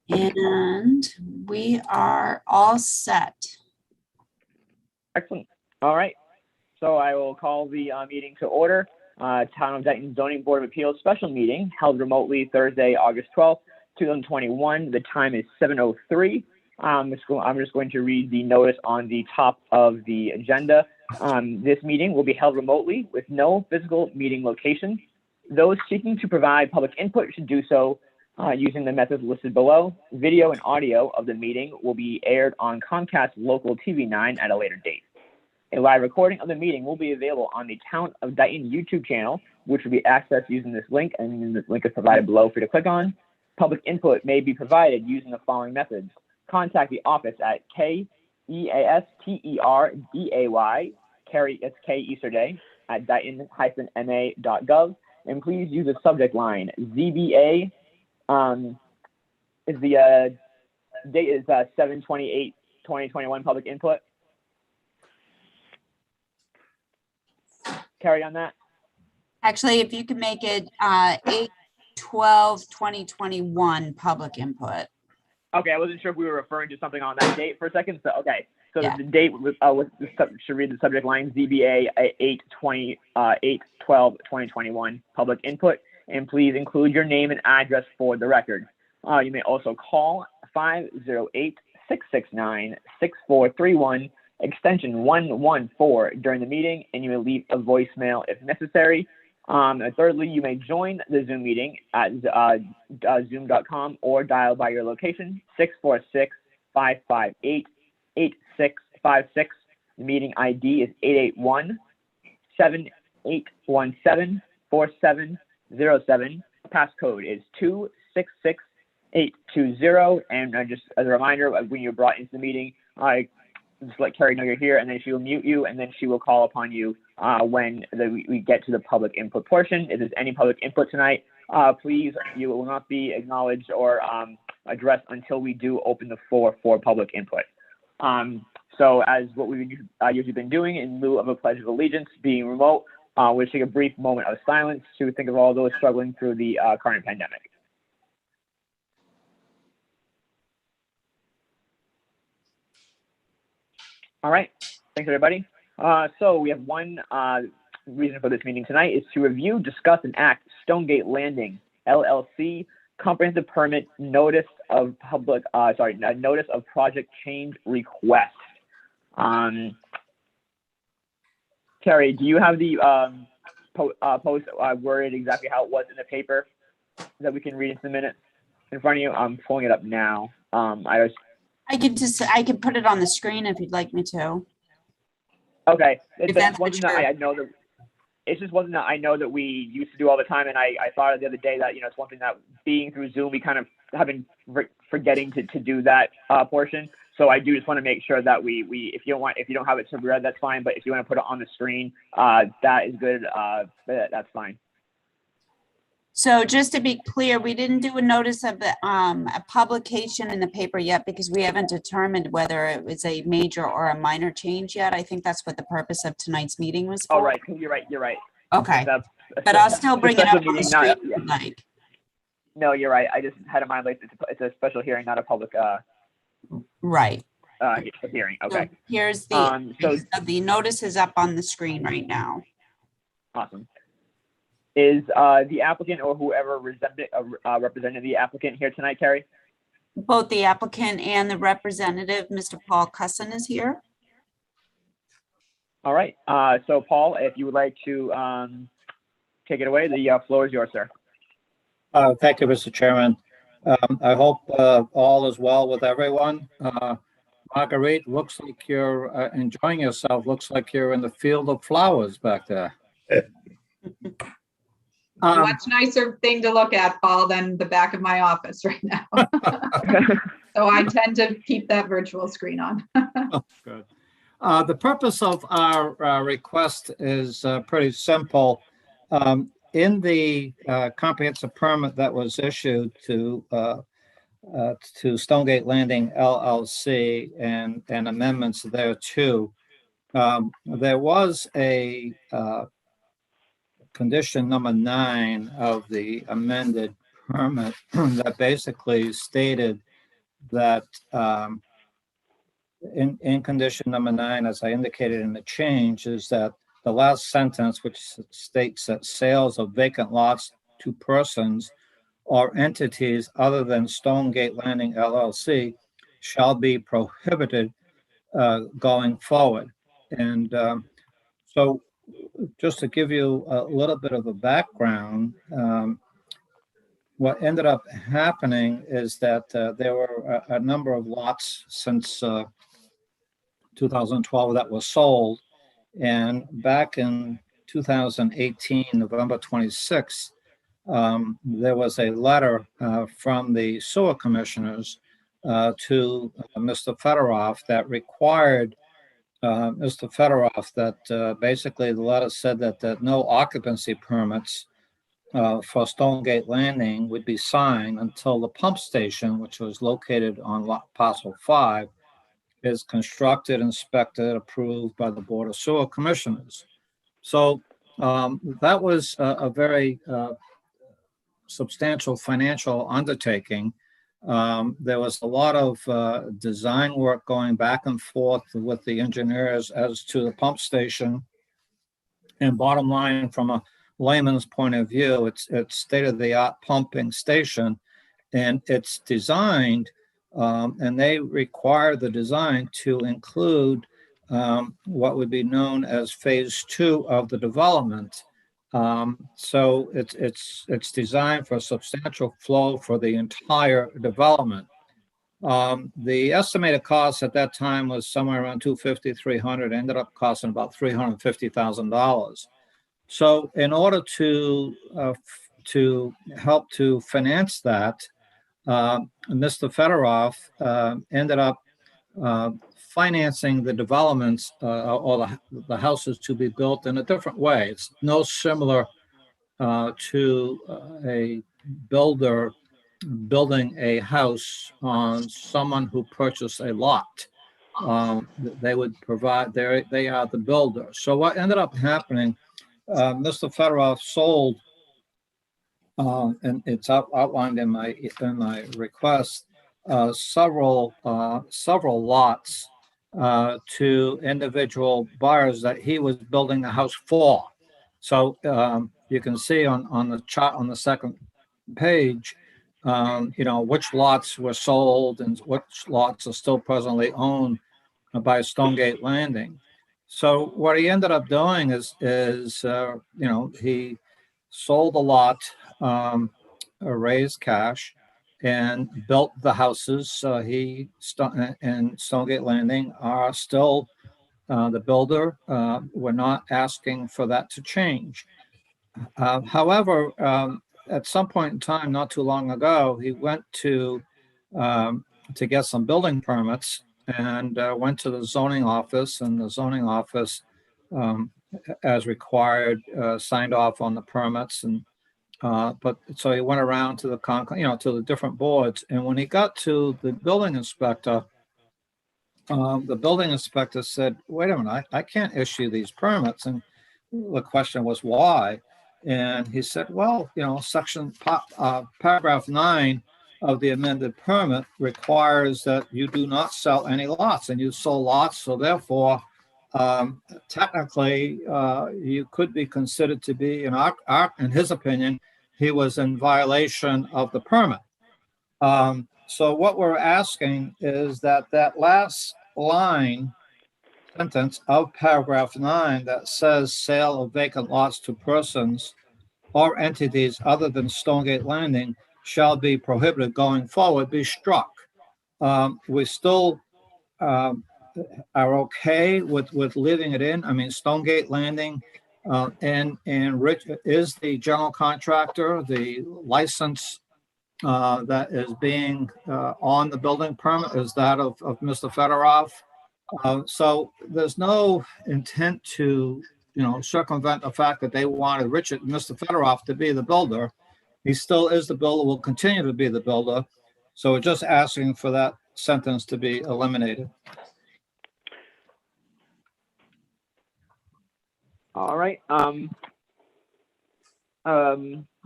And we are all set. Excellent. All right. So I will call the meeting to order. Town of Dayton Zoning Board of Appeals special meeting held remotely Thursday, August 12th, 2021. The time is 7:03. I'm just going to read the notice on the top of the agenda. This meeting will be held remotely with no physical meeting location. Those seeking to provide public input should do so using the methods listed below. Video and audio of the meeting will be aired on Comcast Local TV 9 at a later date. A live recording of the meeting will be available on the Town of Dayton YouTube channel, which will be accessed using this link, and the link is provided below for you to click on. Public input may be provided using the following methods. Contact the office at KEASTERDAY, Kerry, it's K Easterday, at Dayton-ma.gov, and please use the subject line ZBA. Is the date is 7/28/2021 public input. Carry on that. Actually, if you could make it 8/12/2021 public input. Okay, I wasn't sure if we were referring to something on that date for a second. So okay, so Yeah. the date should read the subject line ZBA 8/12/2021 public input, and please include your name and address for the record. You may also call 508-669-6431. Extension 114 during the meeting, and you may leave a voicemail if necessary. And thirdly, you may join the Zoom meeting at zoom.com or dial by your location 646-558-8656. The meeting ID is 881-7817-4707. Passcode is 266820. And just as a reminder, when you're brought into the meeting, just let Carrie know you're here, and then she will mute you, and then she will call upon you when we get to the public input portion. If there's any public input tonight, please, you will not be acknowledged or addressed until we do open the floor for public input. So as what we've usually been doing, in lieu of a pledge of allegiance being remote, we'll take a brief moment of silence to think of all those struggling through the current pandemic. All right, thanks everybody. So we have one reason for this meeting tonight is to review, discuss, and act Stonegate Landing LLC comprehensive permit notice of notice of project change request. Carrie, do you have the post worded exactly how it was in the paper that we can read into the minutes in front of you? I'm pulling it up now. I could put it on the screen if you'd like me to. Okay. If that's one thing that I know that it's just one thing that I know that we used to do all the time, and I thought the other day that it's one thing that being through Zoom we kind of have been forgetting to do that portion. So I do just want to make sure that we if you don't have it to read, that's fine. But if you want to put it on the screen, that is good. That's fine. So just to be clear, we didn't do a notice of the a publication in the paper yet because we haven't determined whether it was a major or a minor change yet. I think that's what the purpose of tonight's meeting was for. Oh, right. You're right. Okay. But I'll still bring it up on the screen if you'd like. No, you're right. I just had in mind like it's a special hearing, not a public right. Hearing. Okay. So here's the the notice is up on the screen right now. Awesome. Is the applicant or whoever represented the applicant here tonight, Carrie? Both the applicant and the representative, Mr. Paul Cusson, is here. All right. So Paul, if you would like to take it away, the floor is yours, sir. Thank you, Mr. Chairman. I hope all is well with everyone. Marguerite, looks like you're enjoying yourself. Looks like you're in the field of flowers back there. Much nicer thing to look at, Paul, than the back of my office right now. So I tend to keep that virtual screen on. Oh, good. The purpose of our request is pretty simple. In the comprehensive permit that was issued to Stonegate Landing LLC and amendments thereto, there was a condition number 9 of the amended permit that basically stated that in condition number 9, as I indicated in the change, is that the last sentence, which states that sales of vacant lots to persons or entities other than Stonegate Landing LLC shall be prohibited going forward. And so just to give you a little bit of a background, what ended up happening is that there were a number of lots since 2012 that were sold. And back in 2018, November 26th, there was a letter from the sewer commissioners to Mr. Fedorov that required Mr. Fedorov that basically the letter said that no occupancy permits for Stonegate Landing would be signed until the pump station, which was located on parcel 5, is constructed, inspected, approved by the Board of Sewer Commissioners. So that was a very substantial financial undertaking. There was a lot of design work going back and forth with the engineers as to the pump station. And bottom line, from a layman's point of view, it's state-of-the-art pumping station, and it's designed, and they require the design to include what would be known as phase 2 of the development. So it's designed for substantial flow for the entire development. The estimated cost at that time was somewhere around $250,000, $300,000, ended up costing about $350,000. So in order to help to finance that, Mr. Fedorov ended up financing the developments or the houses to be built in a different way. It's no similar to a builder building a house on someone who purchased a lot. They would provide, they are the builder. So what ended up happening, Mr. Fedorov sold, and it's outlined in my request, several lots to individual buyers that he was building a house for. So you can see on the chart on the second page, which lots were sold and which lots are still presently owned by Stonegate Landing. So what he ended up doing is he sold a lot, raised cash, and built the houses. He and Stonegate Landing are still the builder. We're not asking for that to change. However, at some point in time, not too long ago, he went to get some building permits and went to the zoning office, and the zoning office, as required, signed off on the permits. And but so he went around to the different boards, and when he got to the building inspector said, "Wait a minute, I can't issue these permits." And the question was why, and he said, "Well, paragraph 9 of the amended permit requires that you do not sell any lots, and you sold lots, so therefore, technically, you could be considered to be, in his opinion, he was in violation of the permit." So what we're asking is that last sentence of paragraph 9 that says sale of vacant lots to persons or entities other than Stonegate Landing shall be prohibited going forward be struck. We still are okay with leaving it in. I mean, Stonegate Landing and Rich is the general contractor. The license that is being on the building permit is that of Mr. Fedorov. So there's no intent to circumvent the fact that they wanted Mr. Fedorov to be the builder. He still is the builder, will continue to be the builder. So we're just asking for that sentence to be eliminated. All right.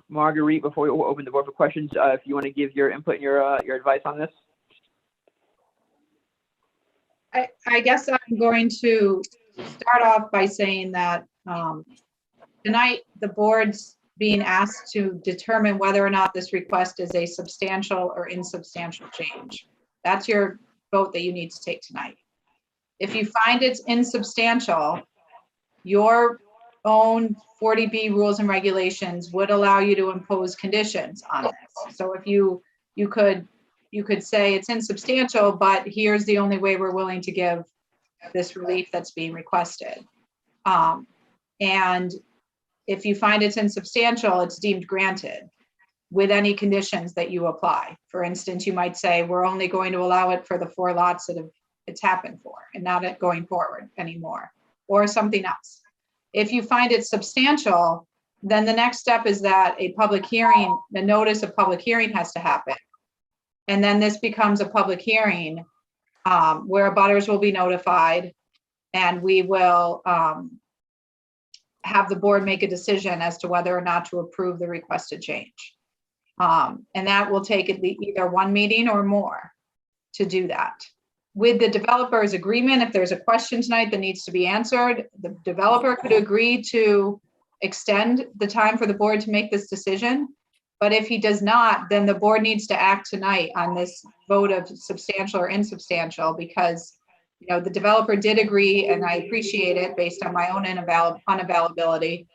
Marguerite, before we open the board for questions, if you want to give your input and your advice on this. I guess I'm going to start off by saying that tonight, the board's being asked to determine whether or not this request is a substantial or insubstantial change. That's your vote that you need to take tonight. If you find it's insubstantial, your own 40B rules and regulations would allow you to impose conditions on this. So if you could say it's insubstantial, but here's the only way we're willing to give this relief that's being requested. And if you find it's insubstantial, it's deemed granted with any conditions that you apply. For instance, you might say, we're only going to allow it for the 4 lots that it's happened for and not it going forward anymore, or something else. If you find it substantial, then the next step is that a public hearing, the notice of public hearing has to happen. And then this becomes a public hearing where abutters will be notified, and we will have the board make a decision as to whether or not to approve the requested change. And that will take either 1 meeting or more to do that. With the developer's agreement, if there's a question tonight that needs to be answered, the developer could agree to extend the time for the board to make this decision. But if he does not, then the board needs to act tonight on this vote of substantial or insubstantial, because the developer did agree, and I appreciate it based on my own unavailability,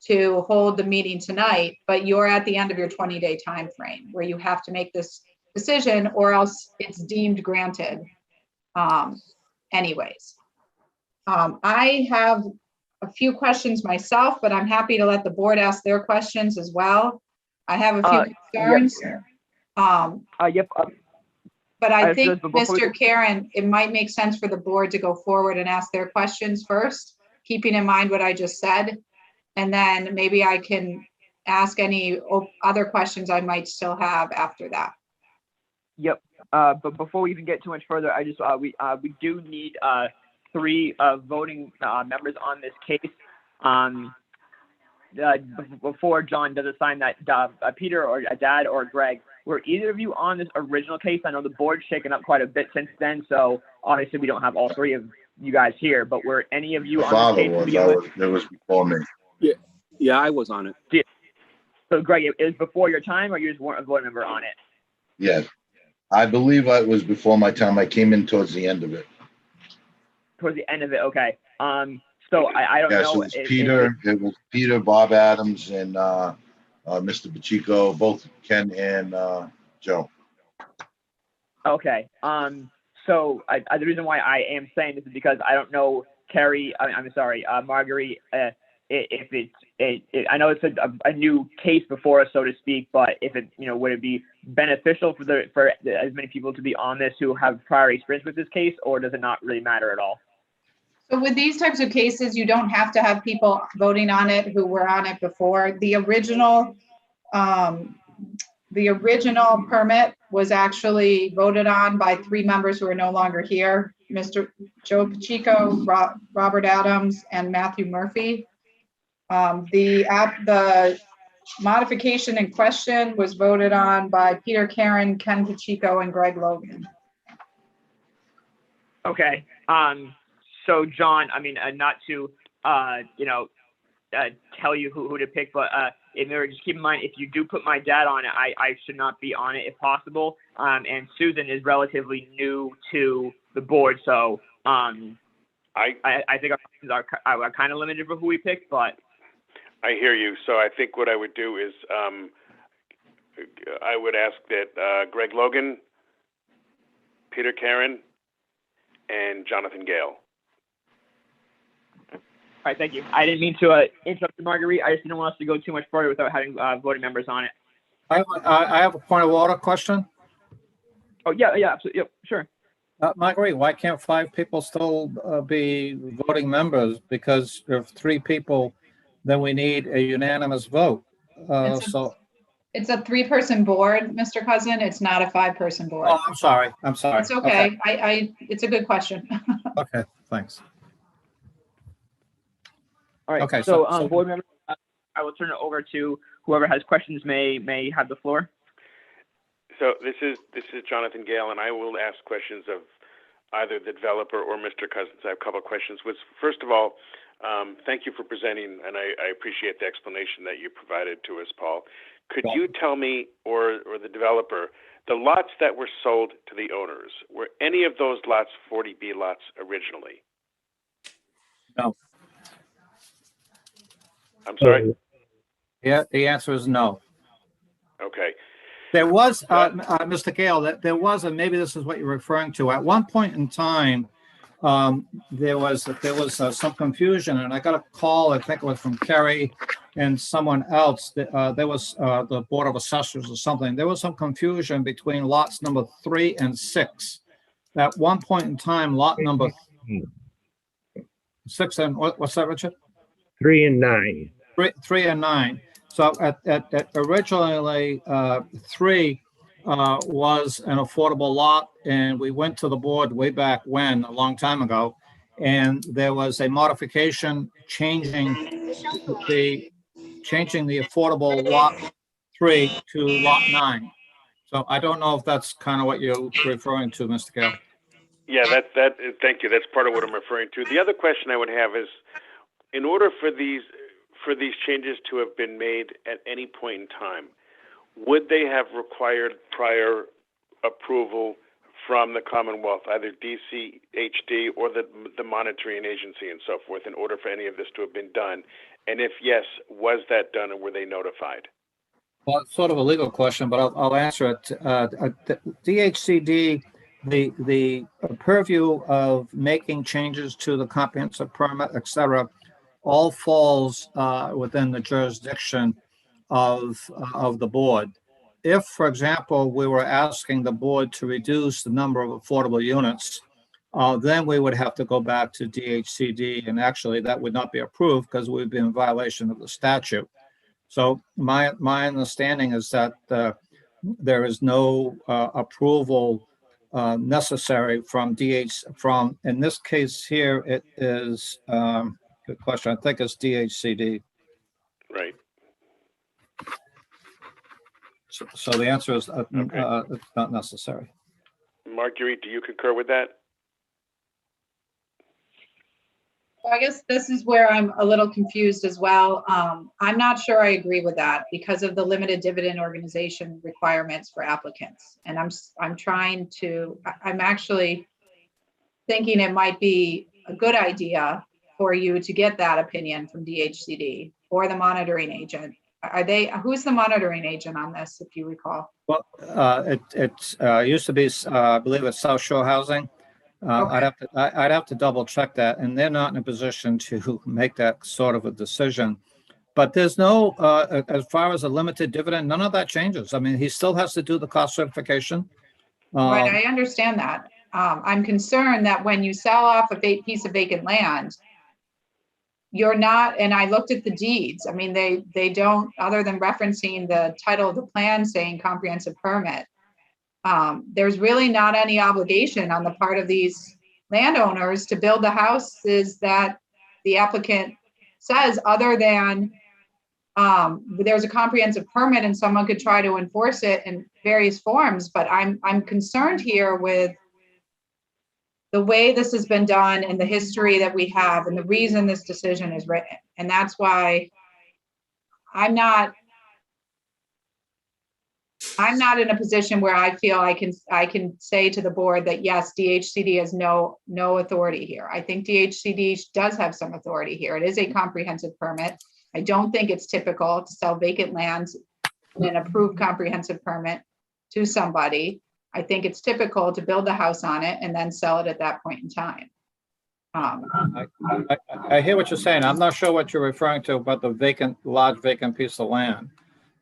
to hold the meeting tonight, but you're at the end of your 20-day time frame where you have to make this decision, or else it's deemed granted anyways. I have a few questions myself, but I'm happy to let the board ask their questions as well. I have a few concerns. Yep. But I think, Mr. Karen, it might make sense for the board to go forward and ask their questions first, keeping in mind what I just said. And then maybe I can ask any other questions I might still have after that. Yep. But before we even get too much further, I just we do need 3 voting members on this case. Before John does assign that, Peter or Dad or Greg, were either of you on this original case? I know the board's shaken up quite a bit since then, so obviously we don't have all 3 of you guys here, but were any of you on this case to begin with? It was before me. Yeah, I was on it. So Greg, it was before your time, or you just weren't a voting member on it? Yeah, I believe it was before my time. I came in towards the end of it. Towards the end of it, okay. So I don't Yes, know. it was Peter, Bob Adams, and Mr. Pacheco, both Ken and Joe. Okay. So the reason why I am saying this is because I don't know, Carrie. I'm sorry, Marguerite. If I know it's a new case before us, so to speak, but if it, would it be beneficial for as many people to be on this who have prior experience with this case, or does it not really matter at all? So with these types of cases, you don't have to have people voting on it who were on it before. The original permit was actually voted on by 3 members who are no longer here: Mr. Joe Pacheco, Robert Adams, and Matthew Murphy. The modification in question was voted on by Peter Karen, Ken Pacheco, and Greg Logan. Okay. So John, I mean, not to tell you who to pick, but just keep in mind, if you do put my dad on it, I should not be on it if possible. And Susan is relatively new to the board, so I think our options are kind of limited for who we pick, but. I hear you. So I think what I would do is I would ask that Greg Logan, Peter Karen, and Jonathan Gale. All right, thank you. I didn't mean to interrupt you, Marguerite. I just didn't want us to go too much further without having voting members on it. I have a point of order question. Oh, yeah, absolutely. Yep, sure. Marguerite, why can't 5 people still be voting members? Because if 3 people, then we need a unanimous vote. It's a 3-person board, Mr. Cousin. It's not a 5-person board. Oh, I'm sorry. It's okay. It's a good question. Okay, thanks. All right. Okay, so so board members, I will turn it over to whoever has questions may have the floor. So this is Jonathan Gale, and I will ask questions of either the developer or Mr. Cousins. I have a couple of questions. First of all, thank you for presenting, and I appreciate the explanation that you provided to us, Paul. Could you tell me, or the developer, the lots that were sold to the owners, were any of those lots 40B lots originally? No. I'm sorry? Yeah, the answer is no. Okay. There was, Mr. Gale, there was, and maybe this is what you're referring to. At one point in time, there was some confusion, and I got a call. I think it was from Kerry and someone else. There was the Board of Assessors or something. There was some confusion between lots number 3 and 6. At one point in time, lot number 6 and what's that, Richard? 3 and 9. 3 and 9. So at originally 3 was an affordable lot, and we went to the board way back when, a long time ago, and there was a modification changing the affordable lot 3 to lot 9. So I don't know if that's kind of what you're referring to, Mr. Gale. Yeah, thank you. That's part of what I'm referring to. The other question I would have is, in order for these changes to have been made at any point in time, would they have required prior approval from the Commonwealth, either DCHD or the monitoring agency and so forth, in order for any of this to have been done? And if yes, was that done, and were they notified? Well, it's sort of a legal question, but I'll answer it. DHCD, the purview of making changes to the comprehensive permit, et cetera, all falls within the jurisdiction of the board. If, for example, we were asking the board to reduce the number of affordable units, then we would have to go back to DHCD, and actually that would not be approved because we'd be in violation of the statute. So my understanding is that there is no approval necessary from in this case here, it is, good question, I think it's DHCD. Right. So the answer is it's not necessary. Marguerite, do you concur with that? Well, I guess this is where I'm a little confused as well. I'm not sure I agree with that because of the limited dividend organization requirements for applicants. And I'm actually thinking it might be a good idea for you to get that opinion from DHCD or the monitoring agent. Who's the monitoring agent on this, if you recall? Well, it used to be, I believe it's South Shore Housing. Okay. I'd have to double check that, and they're not in a position to make that sort of a decision. But there's no, as far as a limited dividend, none of that changes. I mean, he still has to do the cost certification. Right, I understand that. I'm concerned that when you sell off a piece of vacant land, you're not, and I looked at the deeds. I mean, they don't, other than referencing the title of the plan saying comprehensive permit, there's really not any obligation on the part of these landowners to build the houses that the applicant says, other than there's a comprehensive permit and someone could try to enforce it in various forms. But I'm concerned here with the way this has been done and the history that we have and the reason this decision is written. And that's why I'm not in a position where I feel I can say to the board that yes, DHCD has no authority here. I think DHCD does have some authority here. It is a comprehensive permit. I don't think it's typical to sell vacant lands in an approved comprehensive permit to somebody. I think it's typical to build a house on it and then sell it at that point in time. I hear what you're saying. I'm not sure what you're referring to about the large vacant piece of land.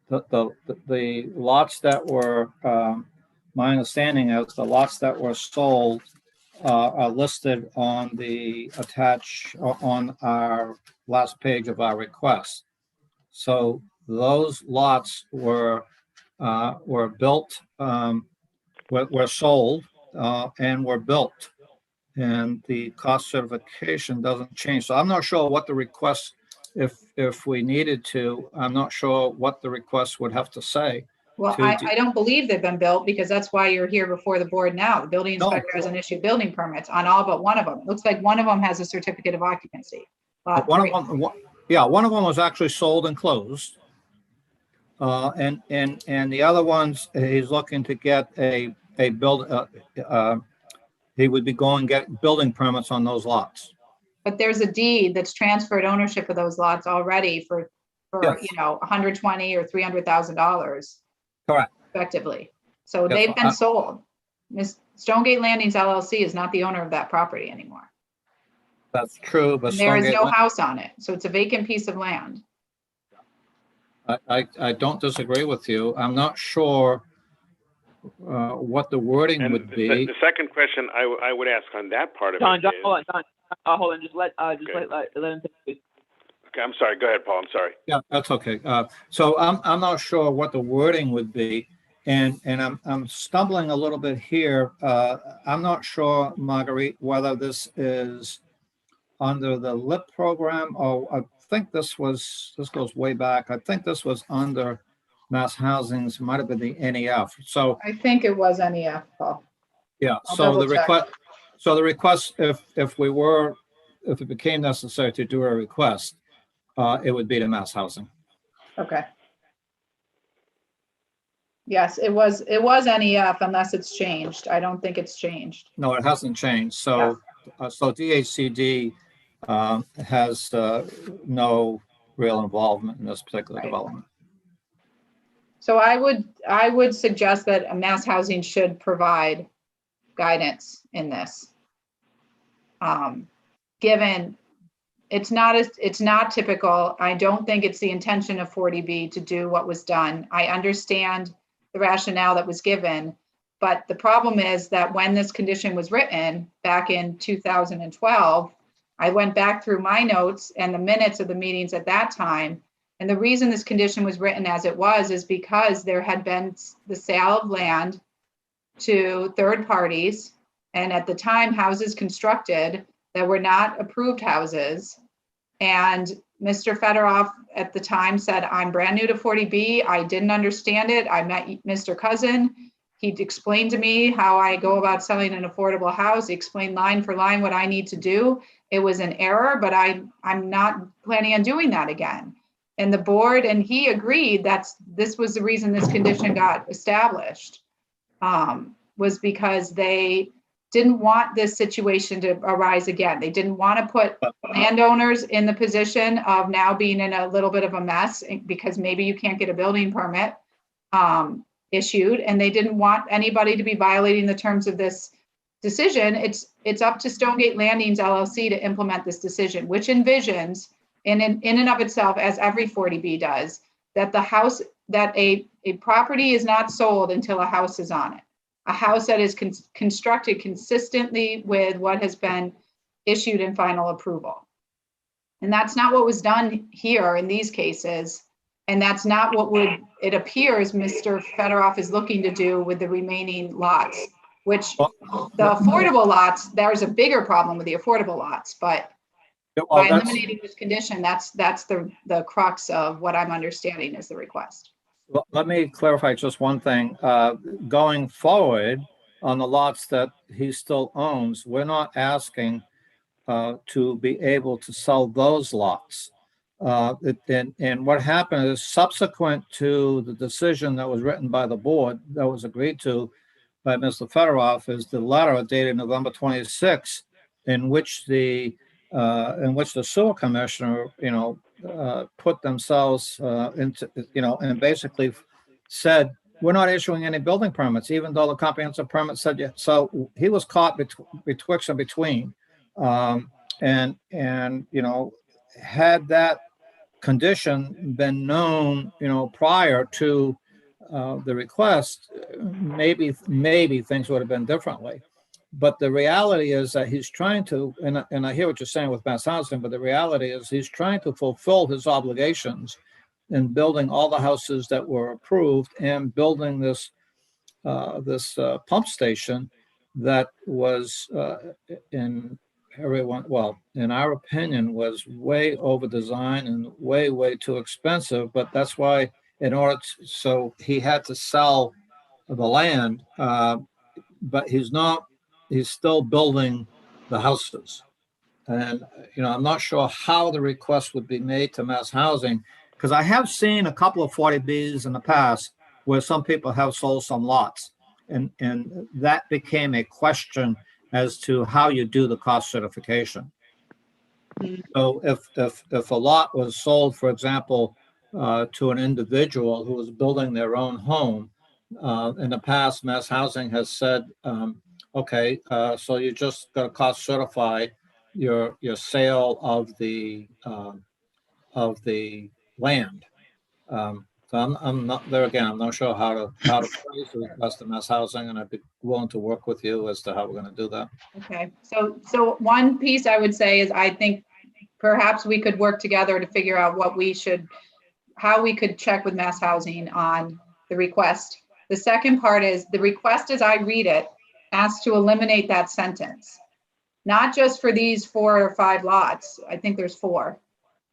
The lots that were, my understanding is the lots that were sold are listed on the on our last page of our request. So those lots were built, were sold and were built, and the cost certification doesn't change. So I'm not sure what the request, if we needed to, I'm not sure what the request would have to say Well, to I don't believe they've been built because that's why you're here before the board now. The building No. inspector hasn't issued building permits on all but one of them. It looks like one of them has a certificate of occupancy. Lot One three. of them, yeah, one of them was actually sold and closed. And the other ones, he's looking to get a he would be going get building permits on those lots. But there's a deed that's transferred ownership of those lots already for, Yes. you know, $120,000 or $300,000 Correct. effectively. So Yes, they've been sold. Miss Stonegate Landings LLC is not the owner of that property anymore. That's true, but And there is Stonegate, no house on it. So it's a vacant piece of land. I don't disagree with you. I'm not sure what the wording And would the, be. the second question I would ask on that part of Don, it Don, is, hold on, Don. Hold on, just let Okay. let him take. okay, I'm sorry, go ahead, Paul, I'm sorry. Yeah, that's okay. So I'm not sure what the wording would be, and I'm stumbling a little bit here. I'm not sure, Marguerite, whether this is under the LIP program, or I think this goes way back. I think this was under Mass Housing's, might have been the NEF. So I think it was NEF, Paul. yeah, I'll so the double check. request, if it became necessary to do a request, it would be to Mass Housing. Okay. Yes, it was NEF unless it's changed. I don't think it's changed. No, it hasn't changed. So DHCD has no real involvement in this particular Right. development. So I would suggest that Mass Housing should provide guidance in this. Given it's not typical. I don't think it's the intention of 40B to do what was done. I understand the rationale that was given, but the problem is that when this condition was written back in 2012, I went back through my notes and the minutes of the meetings at that time. And the reason this condition was written as it was is because there had been the sale of land to third parties. And at the time, houses constructed that were not approved houses. And Mr. Fedorov at the time said, I'm brand new to 40B. I didn't understand it. I met Mr. Cousin. He explained to me how I go about selling an affordable house. He explained line for line what I need to do. It was an error, but I'm not planning on doing that again. And the board and he agreed this was the reason this condition got established, was because they didn't want this situation to arise again. They didn't want to put landowners in the position of now being in a little bit of a mess because maybe you can't get a building permit issued, and they didn't want anybody to be violating the terms of this decision. It's up to Stonegate Landings LLC to implement this decision, which envisions in and of itself, as every 40B does, that a property is not sold until a house is on it. A house that is constructed consistently with what has been issued in final approval. And that's not what was done here in these cases. And that's not what it appears Mr. Fedorov is looking to do with the remaining lots, which the affordable lots, there's a bigger problem with the affordable lots, but by eliminating this condition, that's the crux of what I'm understanding is the request. Well, let me clarify just one thing. Going forward on the lots that he still owns, we're not asking to be able to sell those lots. And what happened is subsequent to the decision that was written by the board that was agreed to by Mr. Fedorov is the letter dated November 26, in which the sewer commissioner, put themselves into, and basically said, we're not issuing any building permits, even though the comprehensive permit said yes. So he was caught betwixt and between. And had that condition been known, prior to the request, maybe things would have been differently. But the reality is that he's trying to, and I hear what you're saying with Mass Housing, but the reality is he's trying to fulfill his obligations in building all the houses that were approved and building this pump station that was in our opinion, was way over designed and way too expensive. But that's why in order to, so he had to sell the land, but he's still building the houses. And, I'm not sure how the request would be made to Mass Housing, because I have seen a couple of 40Bs in the past where some people have sold some lots. And that became a question as to how you do the cost certification. So if a lot was sold, for example, to an individual who was building their own home, in the past, Mass Housing has said, okay, so you just got to cost certify your sale of the land. So I'm not there again. I'm not sure how to phrase the request to Mass Housing, and I'd be willing to work with you as to how we're going to do that. Okay, so one piece I would say is I think perhaps we could work together to figure out how we could check with Mass Housing on the request. The second part is the request, as I read it, asks to eliminate that sentence. Not just for these 4 or 5 lots. I think there's 4,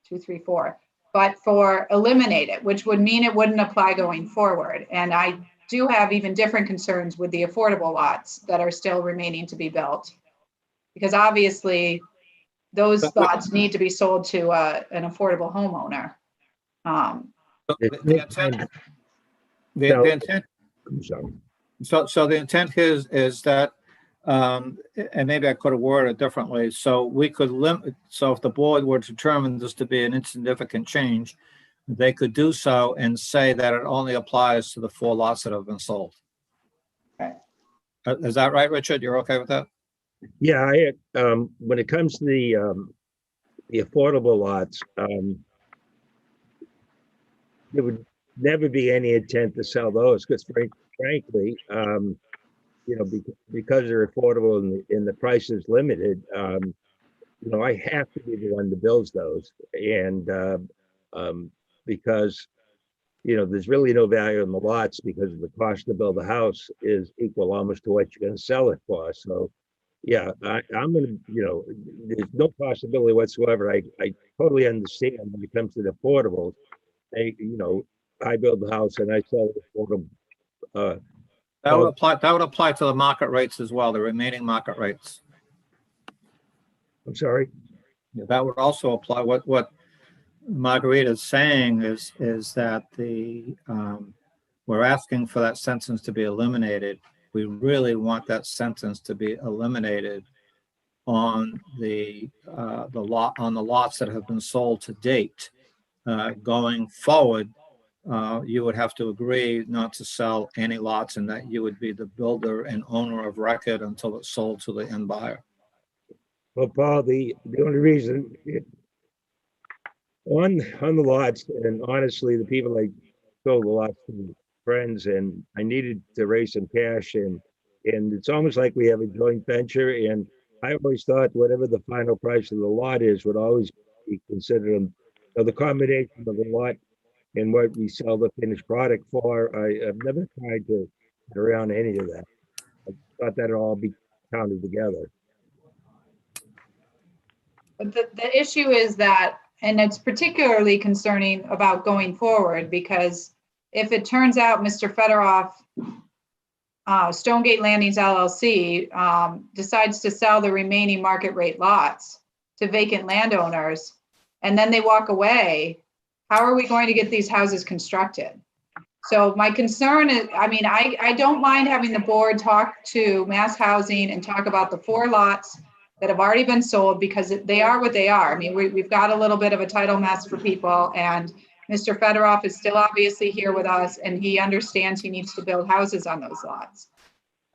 2, 3, 4, but for eliminate it, which would mean it wouldn't apply going forward. And I do have even different concerns with the affordable lots that are still remaining to be built. Because obviously those lots need to be sold to an affordable homeowner. The intent, I'm sorry. so the intent is that, and maybe I could have worded it differently. So we could limit. So if the board were to determine this to be an insignificant change, they could do so and say that it only applies to the 4 lots that have been sold. Okay. Is that right, Richard? You're okay with that? Yeah, when it comes to the affordable lots, there would never be any intent to sell those because frankly, because they're affordable and the price is limited, I have to be the one that builds those. And because, there's really no value in the lots because the cost to build a house is equal almost to what you're going to sell it for. So, yeah, I'm going to, there's no possibility whatsoever. I totally understand when it comes to the affordables. I build the house and I sell it affordable. That would apply to the market rates as well, the remaining market rates. I'm sorry. Yeah, that would also apply. What Margarita is saying is that we're asking for that sentence to be eliminated. We really want that sentence to be eliminated on the lots that have been sold to date. Going forward, you would have to agree not to sell any lots and that you would be the builder and owner of record until it's sold to the end buyer. Well, Paul, the only reason on the lots, and honestly, the people I sold the lots to friends, and I needed to raise some cash, and it's almost like we have a joint venture. And I always thought whatever the final price of the lot is would always be considered the combination of the lot and what we sell the finished product for. I've never tried to get around any of that. I thought that'd all be counted together. But the issue is that, and it's particularly concerning about going forward, because if it turns out Mr. Fedorov, Stonegate Landings LLC, decides to sell the remaining market rate lots to vacant landowners, and then they walk away, how are we going to get these houses constructed? So my concern is, I don't mind having the board talk to Mass Housing and talk about the 4 lots that have already been sold, because they are what they are. We've got a little bit of a title mess for people, and Mr. Fedorov is still obviously here with us, and he understands he needs to build houses on those lots.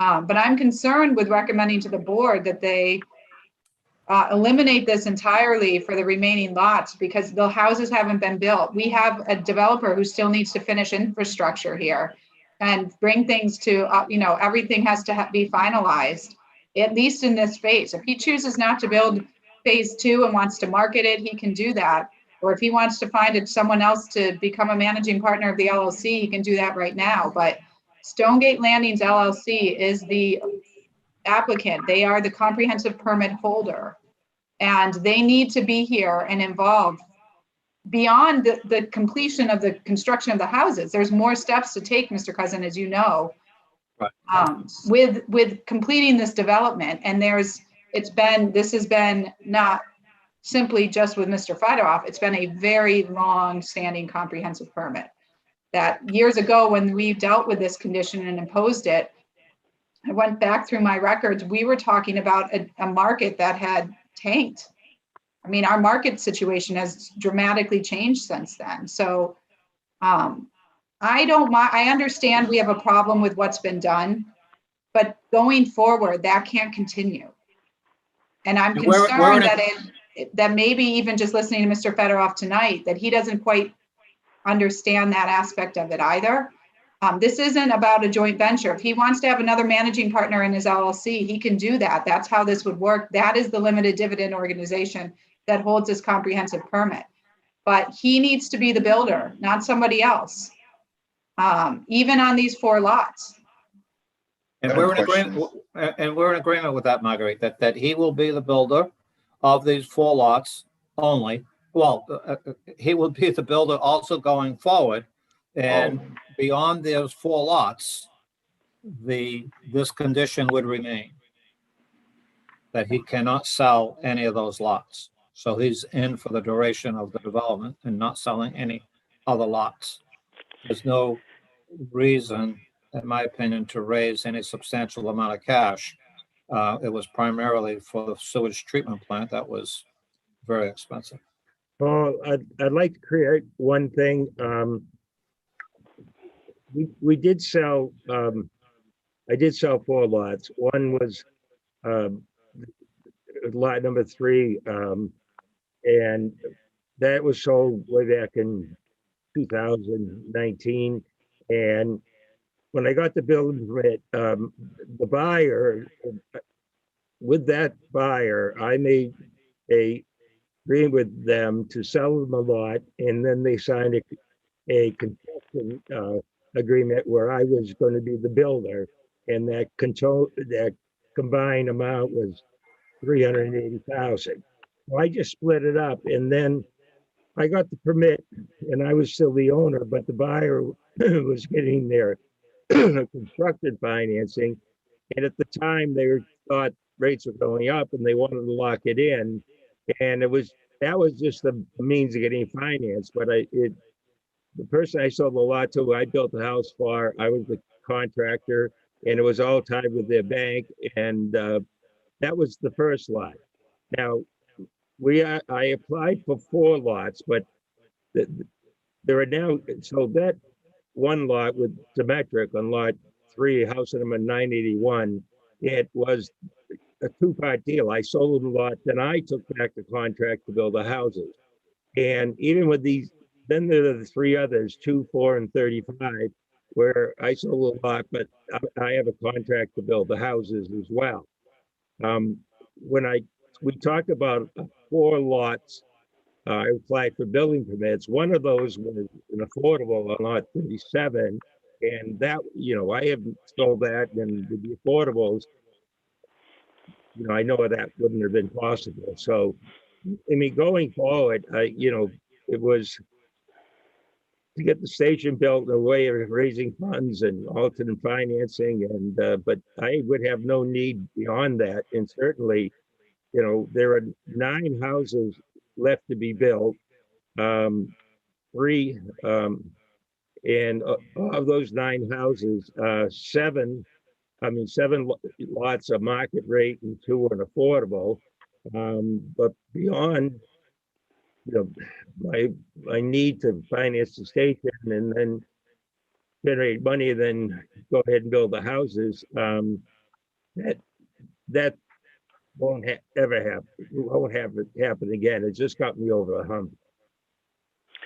But I'm concerned with recommending to the board that they eliminate this entirely for the remaining lots, because the houses haven't been built. We have a developer who still needs to finish infrastructure here and bring things to, everything has to be finalized, at least in this phase. If he chooses not to build phase 2 and wants to market it, he can do that. Or if he wants to find someone else to become a managing partner of the LLC, he can do that right now. But Stonegate Landings LLC is the applicant. They are the comprehensive permit holder, and they need to be here and involved beyond the completion of the construction of the houses, there's more steps to take, Mr. Cousin, as you know. Right. With completing this development, and this has been not simply just with Mr. Fedorov, it's been a very long-standing comprehensive permit. That years ago, when we dealt with this condition and imposed it, I went back through my records, we were talking about a market that had tanked. I mean, our market situation has dramatically changed since then. So I understand we have a problem with what's been done, but going forward, that can't continue. And I'm And we're concerned in that maybe even just listening to Mr. Fedorov tonight, that he doesn't quite understand that aspect of it either. This isn't about a joint venture. If he wants to have another managing partner in his LLC, he can do that. That's how this would work. That is the limited dividend organization that holds this comprehensive permit. But he needs to be the builder, not somebody else, even on these 4 lots. And we're in agreement with that, Marguerite, that he will be the builder of these 4 lots only. Well, he will be the builder also going forward. And beyond those 4 lots, this condition would remain, that he cannot sell any of those lots. So he's in for the duration of the development and not selling any other lots. There's no reason, in my opinion, to raise any substantial amount of cash. It was primarily for the sewage treatment plant that was very expensive. Oh, I'd like to create one thing. We did sell, I did sell 4 lots. One was lot number 3, and that was sold way back in 2019. And when I got the building permit, the buyer, with that buyer, I made a agreement with them to sell them a lot, and then they signed a construction agreement where I was going to be the builder, and that combined amount was $380,000. So I just split it up, and then I got the permit, and I was still the owner, but the buyer was getting their construction financing, and at the time they thought rates were going up, and they wanted to lock it in, and that was just the means of getting finance. But the person I sold the lot to, I built the house for, I was the contractor, and it was all tied with their bank, and that was the first lot. Now, I applied for 4 lots, but there are now, so that one lot with symmetric on lot 3, house number 981, it was a 2-part deal. I sold the lot, then I took back the contract to build the houses. And even with these, then there are the 3 others, 2, 4, and 35, where I sold a lot, but I have a contract to build the houses as well. When we talked about 4 lots, I applied for building permits. One of those was an affordable on lot 37, and that, I haven't sold that, and with the affordables, I know that wouldn't have been possible. So, I mean, going forward, it was to get the station built in a way of raising funds and alternate financing, and but I would have no need beyond that. And certainly, there are 9 houses left to be built, 3, and of those 9 houses, 7 lots are market rate and 2 are affordable. But beyond, I need to finance the station and then generate money, then go ahead and build the houses. That won't ever happen. Won't have it happen again. It just got me over the hump.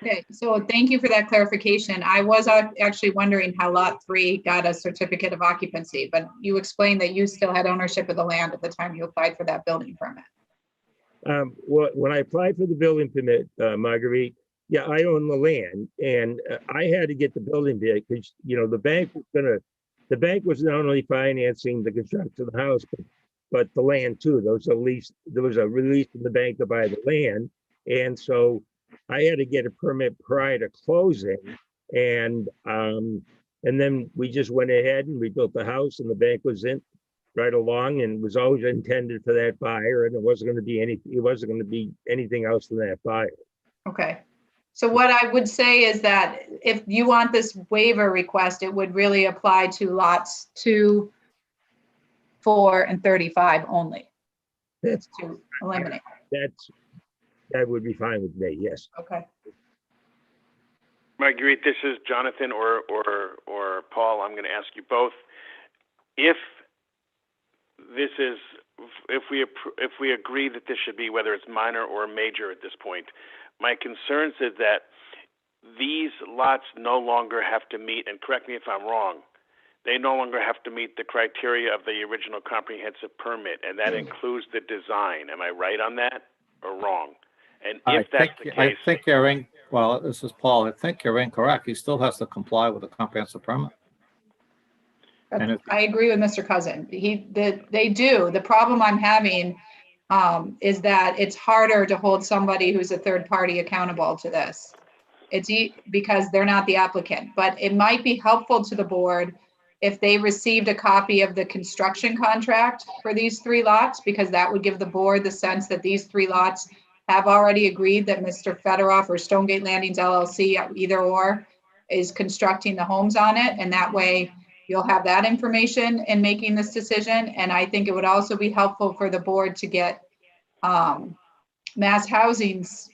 Okay, so thank you for that clarification. I was actually wondering how lot 3 got a certificate of occupancy, but you explained that you still had ownership of the land at the time you applied for that building permit. Well, when I applied for the building permit, Marguerite, yeah, I own the land, and I had to get the building permit because the bank was not only financing the construction of the house, but the land too. There was a release from the bank to buy the land, and so I had to get a permit prior to closing. And then we just went ahead and we built the house and the bank was in right along and was always intended for that buyer. And it wasn't going to be anything else than that buyer. Okay. So what I would say is that if you want this waiver request, it would really apply to lots 2, 4, and 35 only That's, to eliminate. that would be fine with me, yes. Okay. Marguerite, this is Jonathan or Paul. I'm going to ask you both. If we agree that this should be whether it's minor or major at this point, my concerns is that these lots no longer have to meet, and correct me if I'm wrong, they no longer have to meet the criteria of the original comprehensive permit, and that includes the design. Am I right on that or wrong? And if that's the I case, think well, this is Paul. I think you're incorrect. He still has to comply with the comprehensive permit. And if- I agree with Mr. Cousin. They do. The problem I'm having is that it's harder to hold somebody who's a third party accountable to this. Because they're not the applicant, but it might be helpful to the board if they received a copy of the construction contract for these 3 lots, because that would give the board the sense that these 3 lots have already agreed that Mr. Fedorov or Stonegate Landings LLC, either or, is constructing the homes on it. And that way you'll have that information in making this decision. And I think it would also be helpful for the board to get Mass Housing's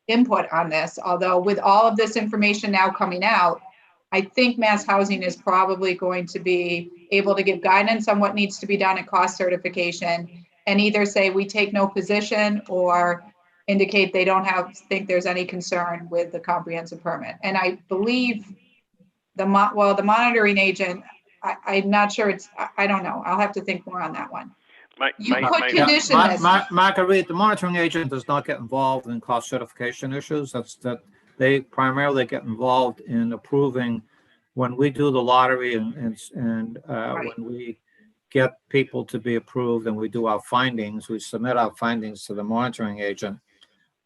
input on this. Although with all of this information now coming out, I think Mass Housing is probably going to be able to give guidance on what needs to be done at cost certification and either say we take no position or indicate they don't think there's any concern with the comprehensive permit. And I believe the monitoring agent, I'm not sure I don't know. I'll have to think more on that one. Condition this. Marguerite, the monitoring agent does not get involved in cost certification issues. They primarily get involved in approving when we do the lottery and Right. when we get people to be approved and we do our findings, we submit our findings to the monitoring agent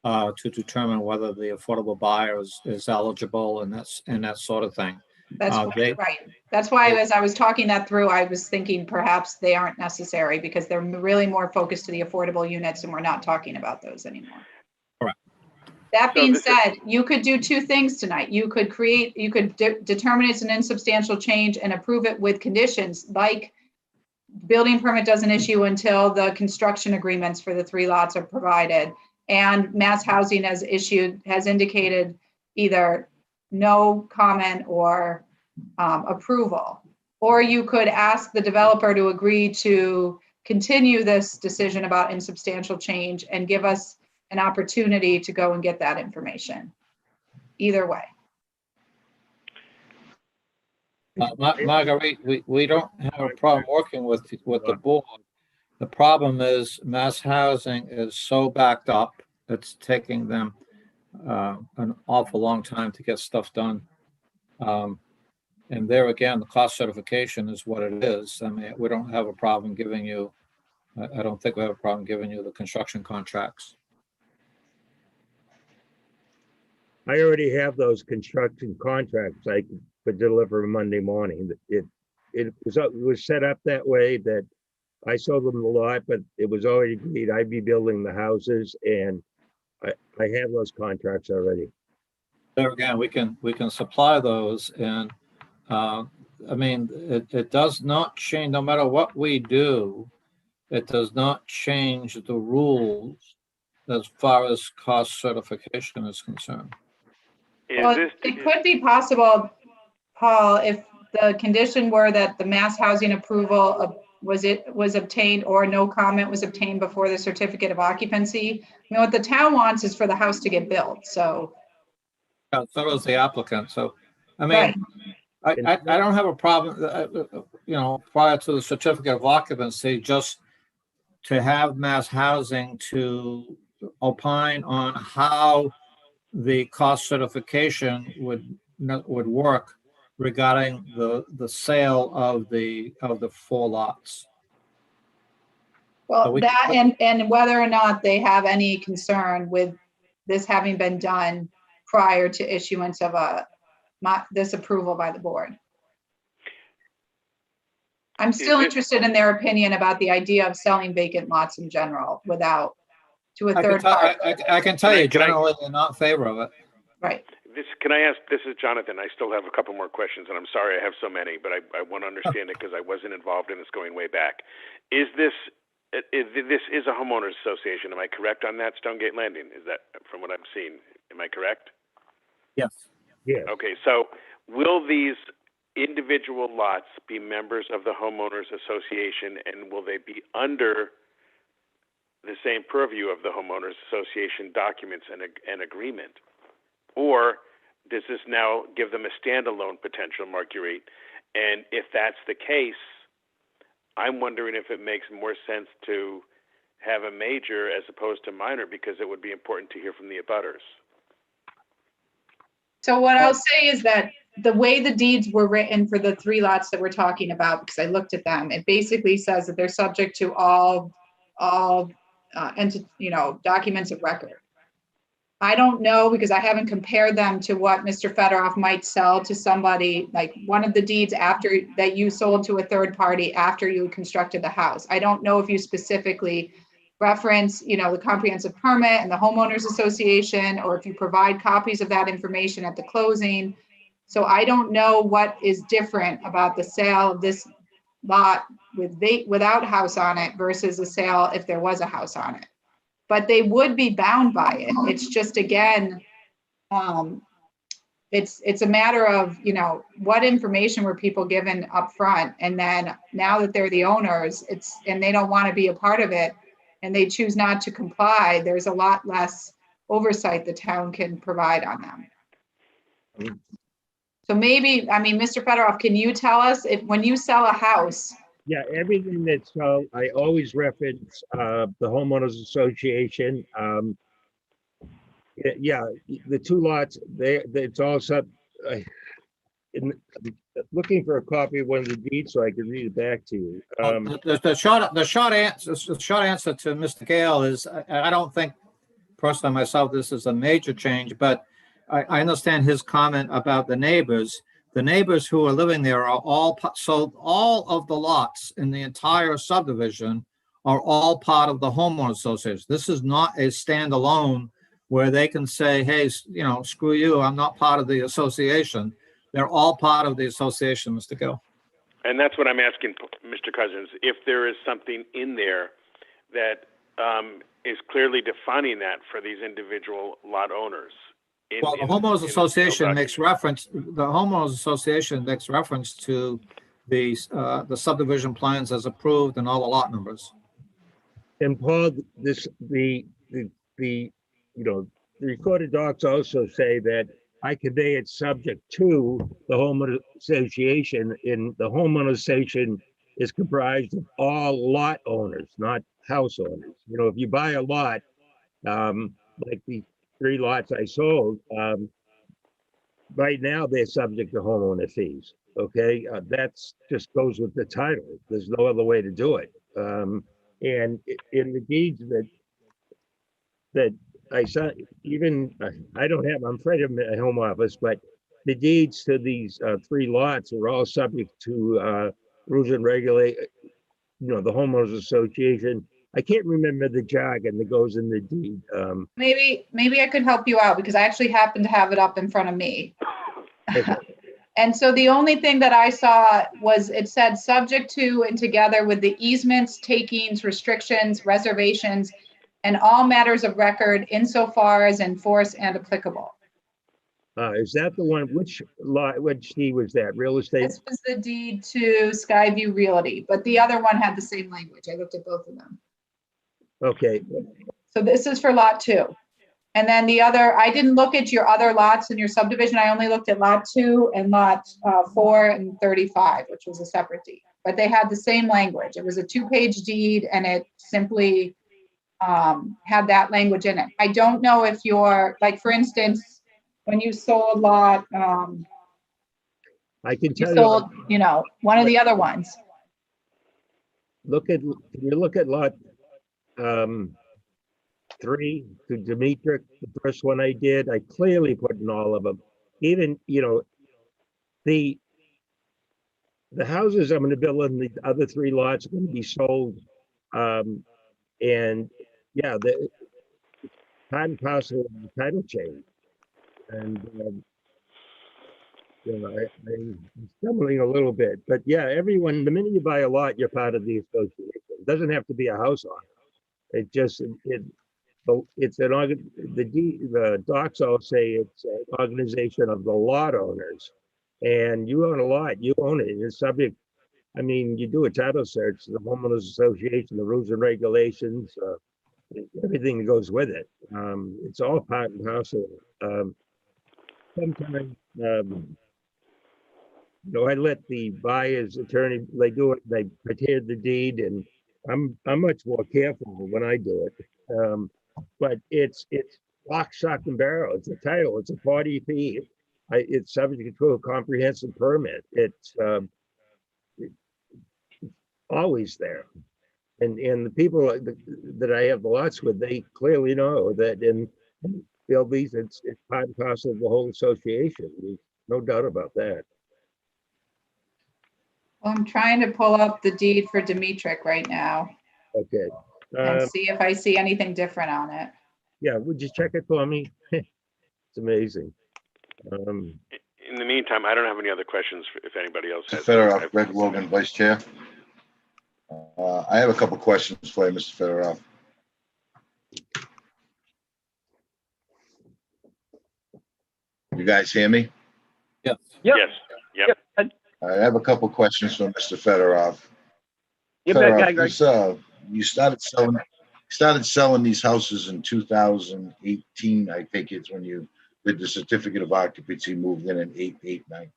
to determine whether the affordable buyer is eligible and that sort of thing. That's right. That's why as I was talking that through, I was thinking perhaps they aren't necessary because they're really more focused to the affordable units and we're not talking about those anymore. Correct. That being said, you could do 2 things tonight. You could determine it's an insubstantial change and approve it with conditions like building permit doesn't issue until the construction agreements for the 3 lots are provided. And Mass Housing has indicated either no comment or approval. Or you could ask the developer to agree to continue this decision about insubstantial change and give us an opportunity to go and get that information. Either way. Marguerite, we don't have a problem working with the board. The problem is Mass Housing is so backed up, it's taking them an awful long time to get stuff done. And there again, the cost certification is what it is. I mean, we don't have a problem giving you, I don't think we have a problem giving you the construction contracts. I already have those construction contracts I could deliver Monday morning. It was set up that way that I sold them a lot, but it was already agreed I'd be building the houses and I have those contracts already. There again, we can supply those and I mean, it does not change, no matter what we do, it does not change the rules as far as cost certification is concerned. Well, it could be possible, Paul, if the condition were that the Mass Housing approval was obtained or no comment was obtained before the certificate of occupancy. You know, what the town wants is for the house to get built, so. Yeah, so does the applicant, so, I mean, I don't have a problem, you know, prior to the certificate of occupancy, just to have Mass Housing to opine on how the cost certification would work regarding the sale of the 4 lots. Well, So that and whether or not they have any concern with this having been done prior to issuance of this approval by the board. I'm still this- interested in their opinion about the idea of selling vacant lots in general without, to a I can third tell, party. I can tell you Can I- generally they're not in favor of it. Right. Can I ask, this is Jonathan, I still have a couple more questions, and I'm sorry I have so many, but I want to understand it because I wasn't involved in this going way back. This is a homeowners association, am I correct on that, Stonegate Landing? Is that, from what I'm seeing, am I correct? Yes. Yeah, Okay, so will these individual lots be members of the homeowners association, and will they be under the same purview of the homeowners association documents and agreement? Or does this now give them a standalone potential, Marguerite? And if that's the case, I'm wondering if it makes more sense to have a major as opposed to minor, because it would be important to hear from the abutters. So what I'll say is that the way the deeds were written for the 3 lots that we're talking about, because I looked at them, it basically says that they're subject to all documents of record. I don't know, because I haven't compared them to what Mr. Fedorov might sell to somebody, like one of the deeds after that you sold to a third party after you constructed the house. I don't know if you specifically reference, the comprehensive permit and the homeowners association, or if you provide copies of that information at the closing. So I don't know what is different about the sale of this lot without house on it versus a sale if there was a house on it. But they would be bound by it. It's just, again, it's a matter of, what information were people given up front, and then now that they're the owners, and they don't want to be a part of it, and they choose not to comply, there's a lot less oversight the town can provide on them. So maybe, Mr. Fedorov, can you tell us if, when you sell a house, yeah, everything that's, I always reference, the homeowners association. Yeah, the 2 lots, it's all set. Looking for a copy of one of the deeds so I can read it back to you. The short answer to Mr. Gale is, I don't think personally myself, this is a major change, but I understand his comment about the neighbors. The neighbors who are living there are all of the lots in the entire subdivision are all part of the homeowners association. This is not a standalone where they can say, hey, screw you, I'm not part of the association. They're all part of the association, Mr. Gill. And that's what I'm asking, Mr. Cousins, if there is something in there that is clearly defining that for these individual lot owners. Well, the homeowners association makes reference. The homeowners association makes reference to the subdivision plans as approved and all the lot numbers. And Paul, the recorded docs also say that I convey it subject to the homeowner association, and the homeowner association is comprised of all lot owners, not house owners. If you buy a lot, like the 3 lots I sold, right now they're subject to homeowner fees. Okay, that's just goes with the title. There's no other way to do it. And in the deeds that I saw, even I don't have, I'm afraid of my home office, but the deeds to these 3 lots are all subject to rules and regulate, the homeowners association. I can't remember the jargon that goes in the deed. maybe I could help you out, because I actually happen to have it up in front of me. Okay. And so the only thing that I saw was it said subject to and together with the easements, takings, restrictions, reservations, and all matters of record insofar as enforced and applicable. Is that the one, which deed was that, real estate? This was the deed to Skyview Realty, but the other one had the same language. I looked at both of them. Okay, So this is for lot 2. And then the other, I didn't look at your other lots in your subdivision. I only looked at lot 2 and lot 4 and 35, which was a separate deed. But they had the same language. It was a 2-page deed, and it simply had that language in it. I don't know if you're, like, for instance, when you sold lot, I can you tell sold, one of the other ones. can you look at lot 3 to Demetric. The first one I did, I clearly put in all of them. Even, the houses I'm gonna build in the other 3 lots are gonna be sold. And yeah, the part and parcel of the title change. And, I'm stumbling a little bit, but yeah, everyone, the minute you buy a lot, you're part of the association. It doesn't have to be a house on it. It's the docs all say it's an organization of the lot owners. And you own a lot, you own it. It's subject, you do a title search, the homeowners association, the rules and regulations, everything that goes with it. It's all part and parcel. Sometimes, I let the buyer's attorney, they do it, they prepare the deed, and I'm much more careful when I do it. But it's lock, stock, and barrel. It's a title. It's a 40 fee. It's subject to a comprehensive permit. It's always there. And the people that I have the lots with, they clearly know that in Philby's, it's part and parcel of the whole association. There's no doubt about that. Well, I'm trying to pull up the deed for Demetric right now Okay. and see if I see anything different on it. Yeah, would you check it for me? It's amazing. In the meantime, I don't have any other questions if anybody else has. Fedorov, Greg Logan, Vice Chair. I have a couple questions for you, Mr. Fedorov. You guys hear me? Yes. I have a couple questions for Mr. Fedorov. Yep, that guy, Greg. You started selling these houses in 2018. I think it's when you did the certificate of occupancy, moved in 8/8/9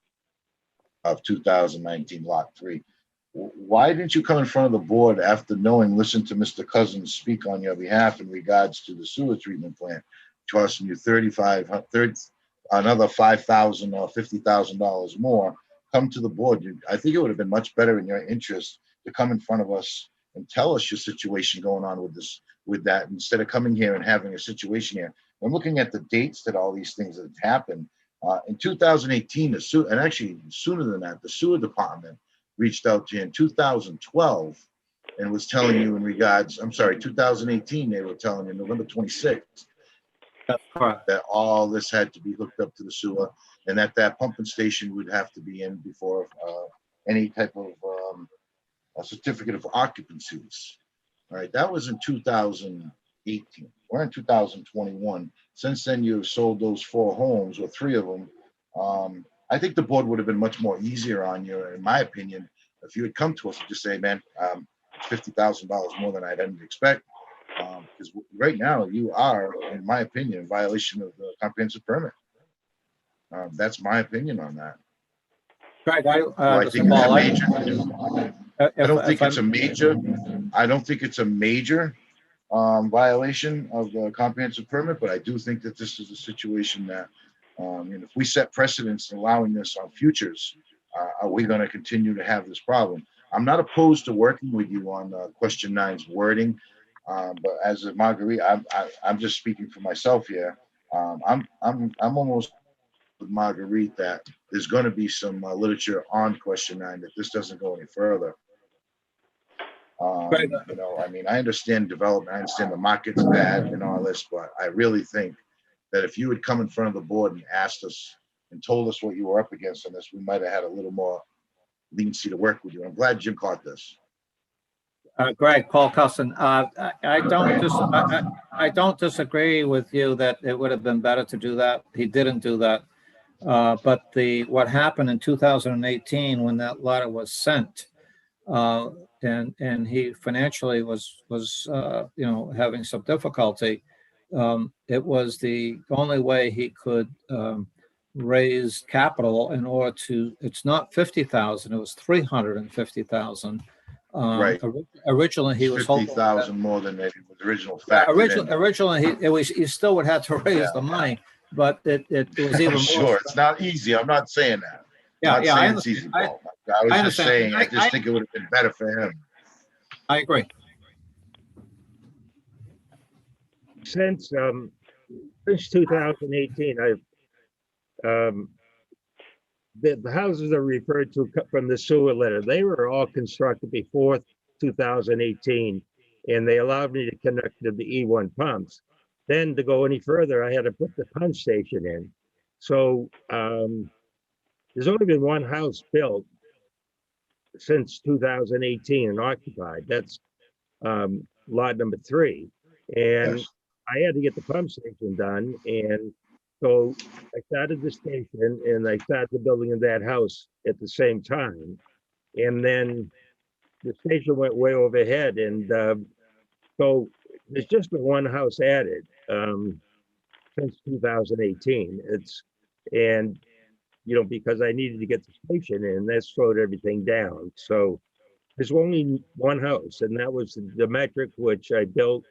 of 2019, lot 3. Why didn't you come in front of the board after listen to Mr. Cousins speak on your behalf in regards to the sewer treatment plant costing you another $5,000 or $50,000 more? Come to the board. I think it would have been much better in your interest to come in front of us and tell us your situation going on with that, instead of coming here and having a situation here. I'm looking at the dates that all these things have happened. In 2018, and actually sooner than that, the sewer department reached out to you in 2012 and was telling you 2018, they were telling you November 26th. That's correct. That all this had to be hooked up to the sewer, and that pumping station would have to be in before any type of a certificate of occupancies. All right, that was in 2018. We're in 2021. Since then, you've sold those 4 homes, or 3 of them. I think the board would have been much more easier on you, in my opinion, if you had come to us and just say, man, it's $50,000 more than I didn't expect. Because right now you are, in my opinion, in violation of the comprehensive permit. That's my opinion on that. Greg, I think it's a major. I don't think it's a major. I don't think it's a major violation of the comprehensive permit, but I do think that this is a situation that, if we set precedents allowing this on futures, are we going to continue to have this problem? I'm not opposed to working with you on question 9's wording, but as a Marguerite, I'm just speaking for myself here. I'm almost with Marguerite that there's going to be some literature on question 9 that this doesn't go any further. Right. I understand development, I understand the market's bad and all this, but I really think that if you had come in front of the board and asked us and told us what you were up against on this, we might have had a little more leniency to work with you. I'm glad Jim caught this. Greg, Paul Cusson, I don't disagree with you that it would have been better to do that. He didn't do that. But what happened in 2018 when that letter was sent, and he financially was having some difficulty, it was the only way he could raise capital in order to. It's not 50,000; it was 350,000. Right. Originally, he was hoping 50,000 more than the original Yeah, fact. originally, he still would have to raise the money, but it was even more. Sure, it's not easy. I'm not saying that. Yeah, I'm not saying it's easy, Paul. I was just saying, I just think it would have been better for him. I agree. since 2018, the houses are referred to from the sewer letter. They were all constructed before 2018, and they allowed me to connect to the E1 pumps. Then to go any further, I had to put the pump station in. So there's only been one house built since 2018 and occupied. That's lot number 3. And Yes. I had to get the pump station done. And so I started the station and I started the building of that house at the same time. And then the station went way overhead. And so there's just been one house added since 2018. And because I needed to get the station in, that slowed everything down. So there's only one house, and that was the metric which I built,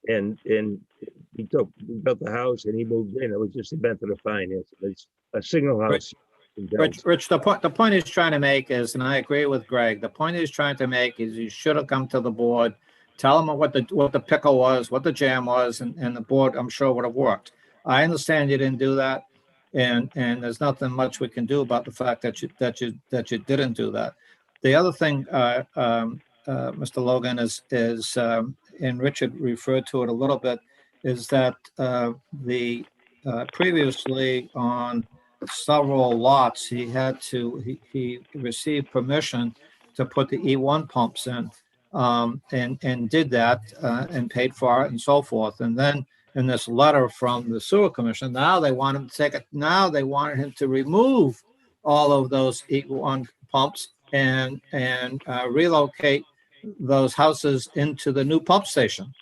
and we built the house and he moved in. It was just a method of finance. It's a single house. Rich, the point he's trying to make is, and I agree with Greg, the point he's trying to make is you should have come to the board, tell them what the pickle was, what the jam was, and the board, I'm sure, would have worked. I understand you didn't do that, and there's nothing much we can do about the fact that you didn't do that. The other thing, Mr. Logan, is and Richard referred to it a little bit, is that the previously on several lots, he received permission to put the E1 pumps in, and did that, and paid for it and so forth. And then in this letter from the sewer commission, now they want him to take it. Now they wanted him to remove all of those E1 pumps and relocate those houses into the new pump station.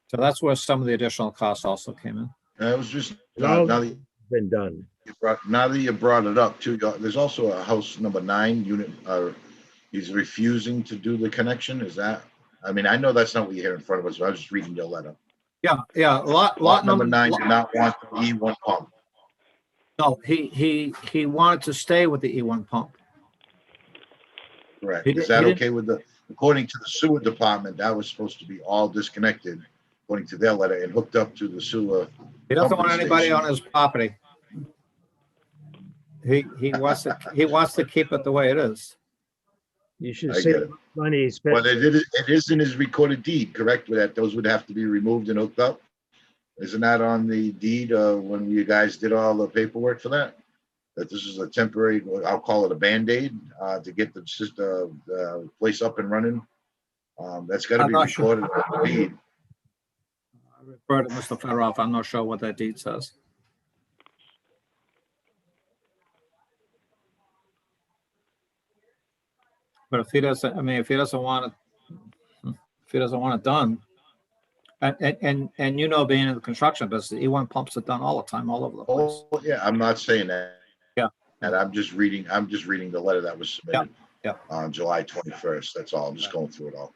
So that's where some of the additional costs also came in. That was just, No. now that Been done. you brought it up too, there's also a house number 9 unit, he's refusing to do the connection. Is that, I mean, I know that's not what you hear in front of us, but I was just reading your letter. Yeah. Lot Number 9 did not want the E1 pump. No, he wanted to stay with the E1 pump. Correct. He Is that didn't- okay with according to the sewer department, that was supposed to be all disconnected, according to their letter, and hooked up to the sewer. He doesn't pumping want anybody station. on his property. He wants to keep it the way it is. You should I see get it. money spent. Well, it is in his recorded deed, correct, that those would have to be removed and hooked up? Isn't that on the deed, when you guys did all the paperwork for that? That this is a temporary, I'll call it a Band-Aid, to get the place up and running? That's gotta I'm be not sure. recorded on the deed. I refer to Mr. Federoff. I'm not sure what that deed says. But if he doesn't, if he doesn't want it done, and being in the construction business, E1 pumps are done all the time, all over the place. Oh, yeah, I'm not saying that. Yeah. And I'm just reading the letter that was submitted. Yeah. On July 21st. That's all. I'm just going through it all.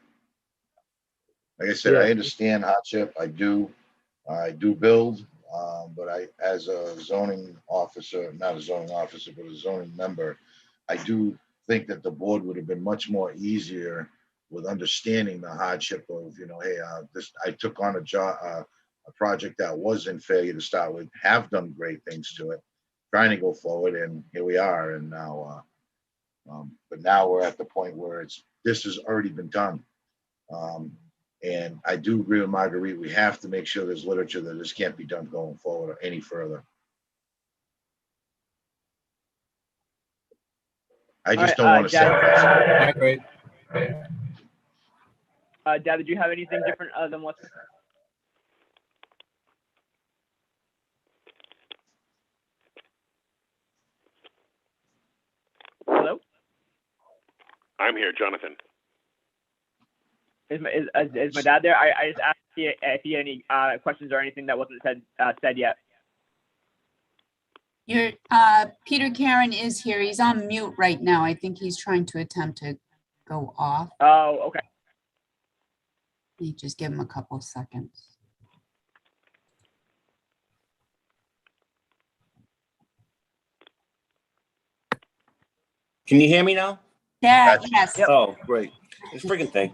Like I said, Yeah. I understand hardship. I do build, but as a zoning officer, not a zoning officer, but a zoning member, I do think that the board would have been much more easier with understanding the hardship of, hey, I took on a project that was in failure to start with, have done great things to it, trying to go forward, and here we are. And now, but now we're at the point where this has already been done. And I do agree with Marguerite. We have to make sure there's literature that this can't be done going forward or any further. I just don't want to Dad. sacrifice. I agree. Dad, did you have anything different other than what's? Hello? I'm here, Jonathan. Is my dad there? I just asked if he had any questions or anything that wasn't said yet. Your Peter Karen is here. He's on mute right now. I think he's trying to attempt to go off. Oh, okay. You just give him a couple seconds. Can you hear me now? Yeah, Gotcha. yes. Oh, great. This freaking thing.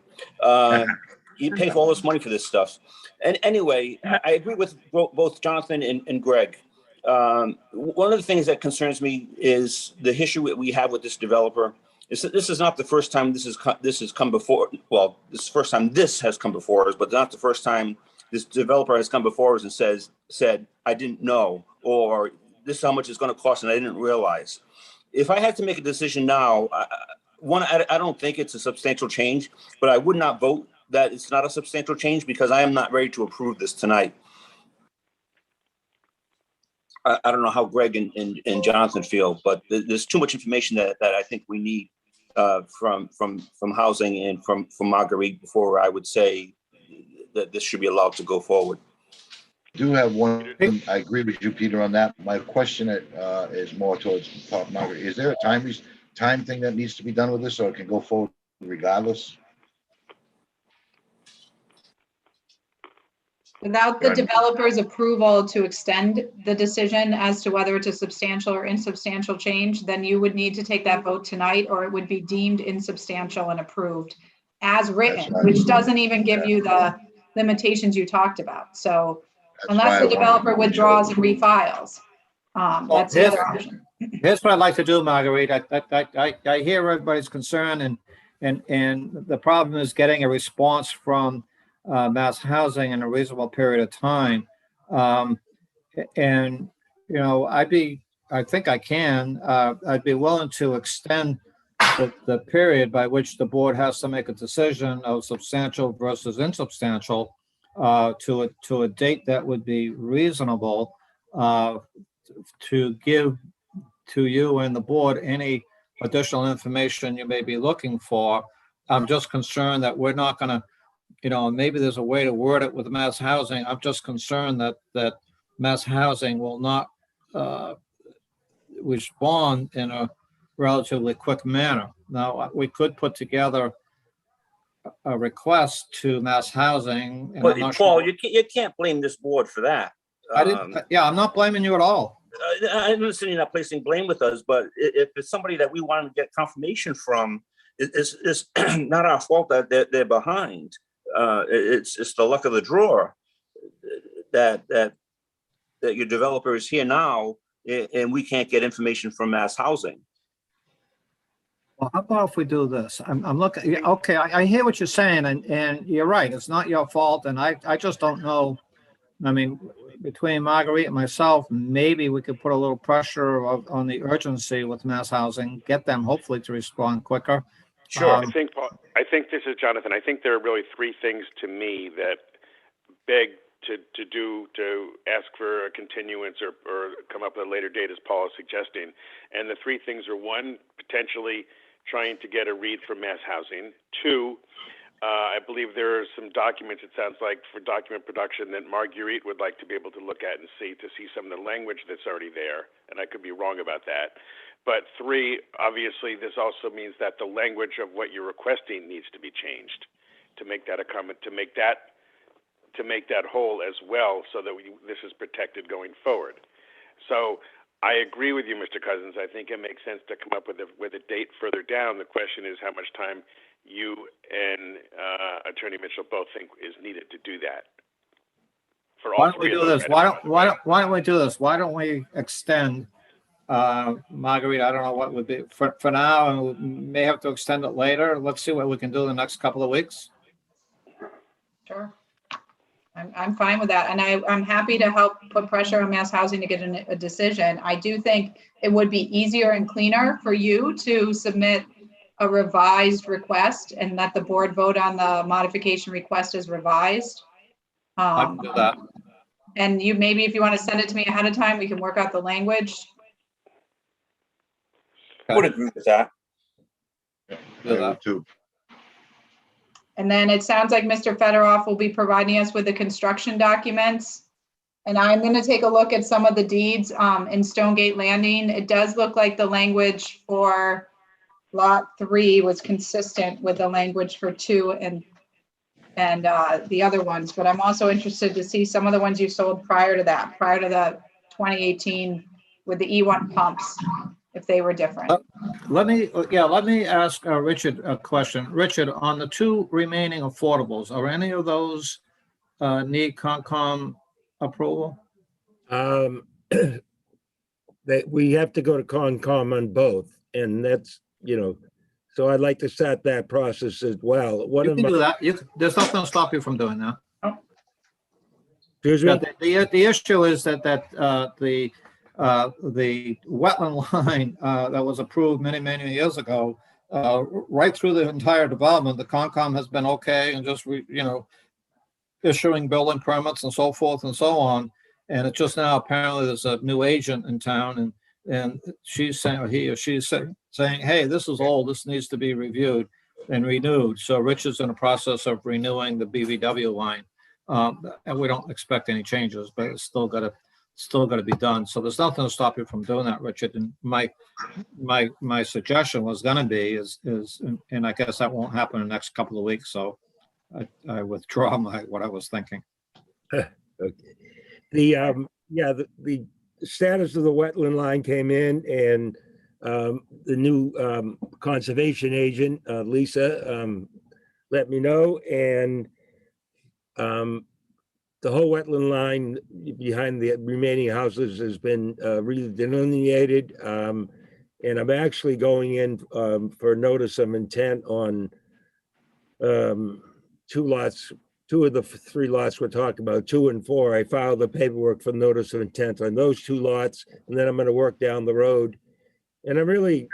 you pay for all this money for this stuff. And anyway, I agree with both Jonathan and Greg. One of the things that concerns me is the history that we have with this developer. This is not the first time this has come before. Well, this is the first time this has come before us, but not the first time this developer has come before us and said, I didn't know, or this is how much it's going to cost and I didn't realize. If I had to make a decision now, I don't think it's a substantial change, but I would not vote that it's not a substantial change because I am not ready to approve this tonight. I don't know how Greg and Jonathan feel, but there's too much information that I think we need from housing and from Marguerite before I would say that this should be allowed to go forward. I do have one. I agree with you, Peter, on that. My question is more towards Margaret. Is there a time thing that needs to be done with this, or it can go forward regardless? Without the developer's approval to extend the decision as to whether it's a substantial or insubstantial change, then you would need to take that vote tonight, or it would be deemed insubstantial and approved as written, which doesn't even give you the limitations you talked about. So unless the developer withdraws and refiles, that's the other option. Here's what I'd like to do, Marguerite. I hear everybody's concern, and the problem is getting a response from Mass Housing in a reasonable period of time. And you know, I'd be willing to extend the period by which the board has to make a decision of substantial versus insubstantial to a date that would be reasonable to give to you and the board any additional information you may be looking for. I'm just concerned that we're not going to, you know, maybe there's a way to word it with Mass Housing. I'm just concerned that Mass Housing will not respond in a relatively quick manner. Now, we could put together a request to Mass Housing. And But Paul, you can't blame this board for that. I'm not blaming you at all. I understand you're not placing blame with us, but if it's somebody that we want to get confirmation from, it's not our fault that they're behind. It's the luck of the draw that your developer is here now, and we can't get information from Mass Housing. Well, how about if we do this? I'm looking. Okay, I hear what you're saying, and you're right. It's not your fault, and I just don't know. I mean, between Marguerite and myself, maybe we could put a little pressure on the urgency with Mass Housing, get them hopefully to respond quicker. Sure. I think this is Jonathan. I think there are really three things to me that beg to ask for a continuance or come up with a later date, as Paul is suggesting. And the three things are: one, potentially trying to get a read from Mass Housing; two, I believe there are some documents, it sounds like, for document production that Marguerite would like to be able to look at and see some of the language that's already there, and I could be wrong about that. But three, obviously, this also means that the language of what you're requesting needs to be changed to make that to make that whole as well, so that this is protected going forward. So I agree with you, Mr. Cousins. I think it makes sense to come up with a date further down. The question is how much time you and Attorney Mitchell both think is needed to do that. For all Why don't we do this? Why don't we do this? Why don't we extend, Marguerite? I don't know what would be for now, and we may have to extend it later. Let's see what we can do in the next couple of weeks. Sure. I'm fine with that. And I'm happy to help put pressure on Mass Housing to get a decision. I do think it would be easier and cleaner for you to submit a revised request and let the board vote on the modification request as revised. I can do that. And you, maybe if you want to send it to me ahead of time, we can work out the language. I would agree with that. I would too. And then it sounds like Mr. Fedorov will be providing us with the construction documents. And I'm going to take a look at some of the deeds in Stonegate Landing. It does look like the language for Lot 3 was consistent with the language for 2 and the other ones. But I'm also interested to see some of the ones you sold prior to that, prior to the 2018 with the E1 pumps. if they were different. Let me ask Richard a question. Richard, on the two remaining affordables, are any of those need Concom approval? That we have to go to Concom on both, and that's, so I'd like to start that process as well. One You of can do my, that. There's nothing to stop you from doing that. excuse Yeah, me? the issue is that the wetland line that was approved many years ago, right through the entire development, the Concom has been okay and just issuing building permits and so forth and so on. And it's just now apparently there's a new agent in town, and she's saying, or he or she's saying, hey, this is old, this needs to be reviewed and renewed. So Richard's in the process of renewing the BVW line. And we don't expect any changes, but it's still got to be done. So there's nothing to stop you from doing that, Richard. And my suggestion was going to be is, and I guess that won't happen in the next couple of weeks. So I withdraw what I was thinking. Okay. The status of the wetland line came in, and the new conservation agent, Lisa, let me know, and the whole wetland line behind the remaining houses has been really delineated, and I'm actually going in for a notice of intent on two lots. Two of the three lots we're talking about, 2 and 4, I filed the paperwork for notice of intent on those 2 lots, and then I'm going to work down the road. And I really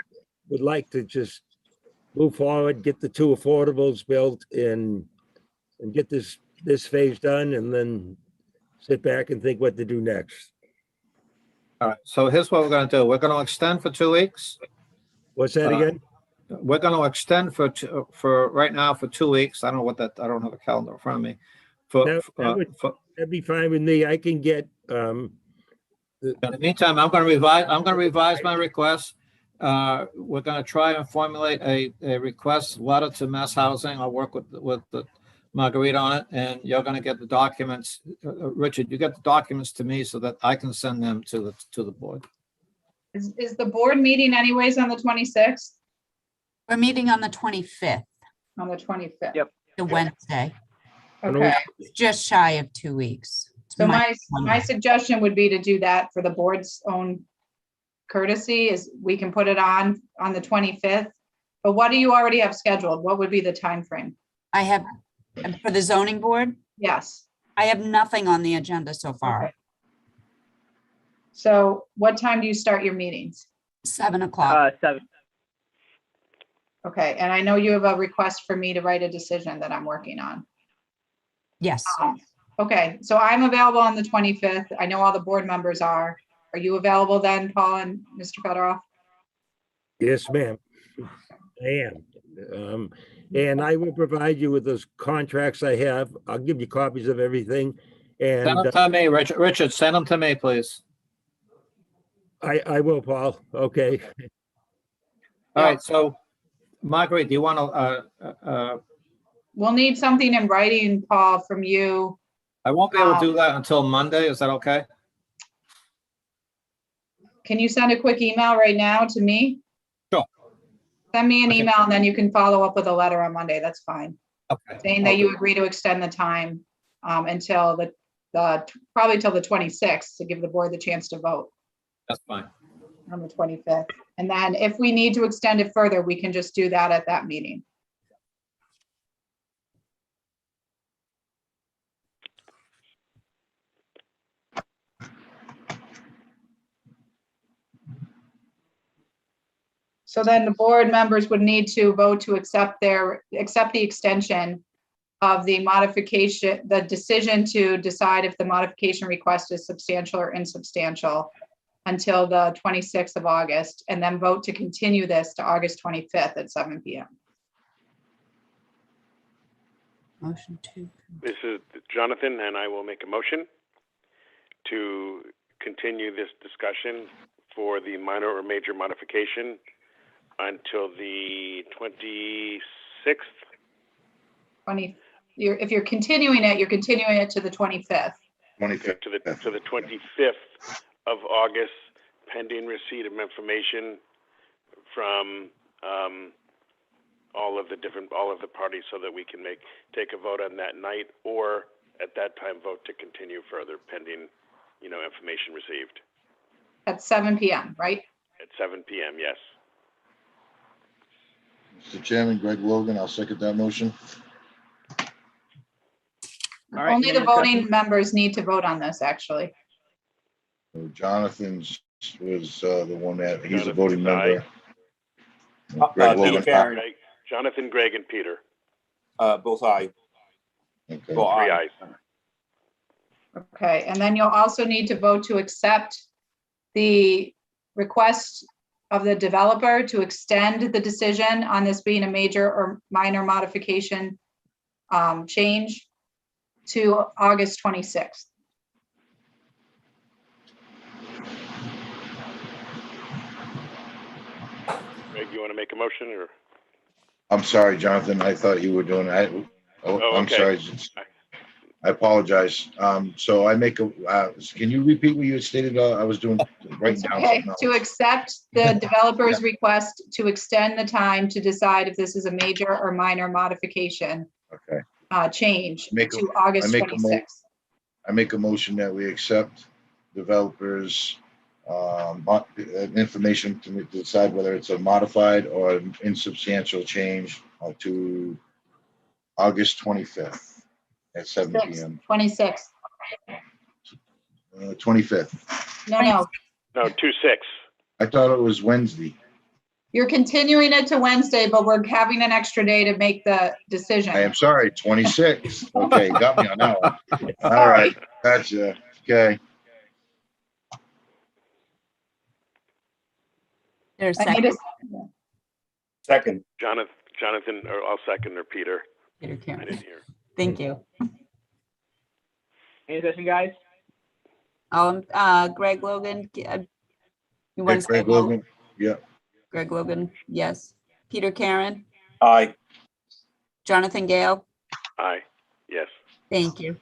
would like to just move forward, get the 2 affordables built, and get this phase done, and then sit back and think what to do next. All right. So here's what we're going to do. We're going to extend for 2 weeks. What's that again? We're going to extend for right now for 2 weeks. I don't know I don't have a calendar in front of me. That'd be fine with me. I can get, in the meantime, I'm going to revise my request. We're going to try and formulate a request letter to Mass Housing. I'll work with Marguerite on it, and you're going to get the documents. Richard, you get the documents to me so that I can send them to the board. Is the board meeting anyways on the 26th? We're meeting on the 25th, On the 25th? Yep. the Wednesday, Okay, just shy of 2 weeks. It's so Monday. my suggestion would be to do that for the board's own courtesy, is we can put it on the 25th. But what do you already have scheduled? What would be the time frame? I have, for the zoning board, Yes. I have nothing on the agenda so far. Okay. So what time do you start your meetings? 7 o'clock. 7. Okay, and I know you have a request for me to write a decision that I'm working on. Yes. Okay, so I'm available on the 25th. I know all the board members are. Are you available then, Paul and Mr. Fedorov? yes, ma'am, I am. And I will provide you with those contracts I have. I'll give you copies of everything. Send And them to me, Richard. Richard, send them to me, please. I will, Paul. Okay. All right. So, Marguerite, do you want to? We'll need something in writing, Paul, from you. I won't be able to do that until Monday. Is that okay? Can you send a quick email right now to me? Sure. Send me an Okay. email and then you can follow up with a letter on Monday. That's fine. Okay. Saying that you agree to extend the time until probably till the 26th to give the board the chance to vote That's fine. on the 25th. And then if we need to extend it further, we can just do that at that meeting. So then the board members would need to vote to accept the extension of the modification, the decision to decide if the modification request is substantial or insubstantial until the 26th of August, and then vote to continue this to August 25th at 7 p.m. Motion to. This is Jonathan, and I will make a motion to continue this discussion for the minor or major modification until the 26th. If you're continuing it, you're continuing it to the 25th. 25th. To the 25th of August, pending receipt of information from all of the parties so that we can take a vote on that night, or at that time vote to continue further pending, information received At 7 PM, right? at 7 p.m. Yes. Mr. Chairman, Greg Logan, I'll second that motion. All right, Only any the voting discussion? members need to vote on this, actually. Jonathan's was the one that, he's a Jonathan's voting member. Peter Greg Logan, Karen. Jonathan, Greg, and Peter. Both aye. okay. Well, Three aye. ayes. Okay, and then you'll also need to vote to accept the request of the developer to extend the decision on this being a major or minor modification change to August 26th. Greg, you want to make a motion, or? I'm sorry, Jonathan, I thought you were doing, Oh, I'm okay. sorry. I apologize. So I make can you repeat what you had stated? I was writing down Okay, something to else. accept the developer's request to extend the time to decide if this is a major or minor modification Okay, change Make a- to August I make a mo- 26th. I make a motion that we accept developers' information to decide whether it's a modified or an insubstantial change to August 25th at 7 p.m. 26th. 25th. No, No, 2-6. I thought it was Wednesday. you're continuing it to Wednesday, but we're having an extra day to make the decision. I am sorry, 26. Okay, got me on that one. All right, gotcha. Okay. There's I need second, a- Second. Jonathan, or I'll second, or Peter. Peter I Karen. didn't hear. Thank you. Any discussion, guys? Greg Logan, you Yeah, want to say Greg no? Logan. Yeah. Greg Logan, yes. Peter Karen, Aye. Jonathan Gale, Aye. Yes. thank you.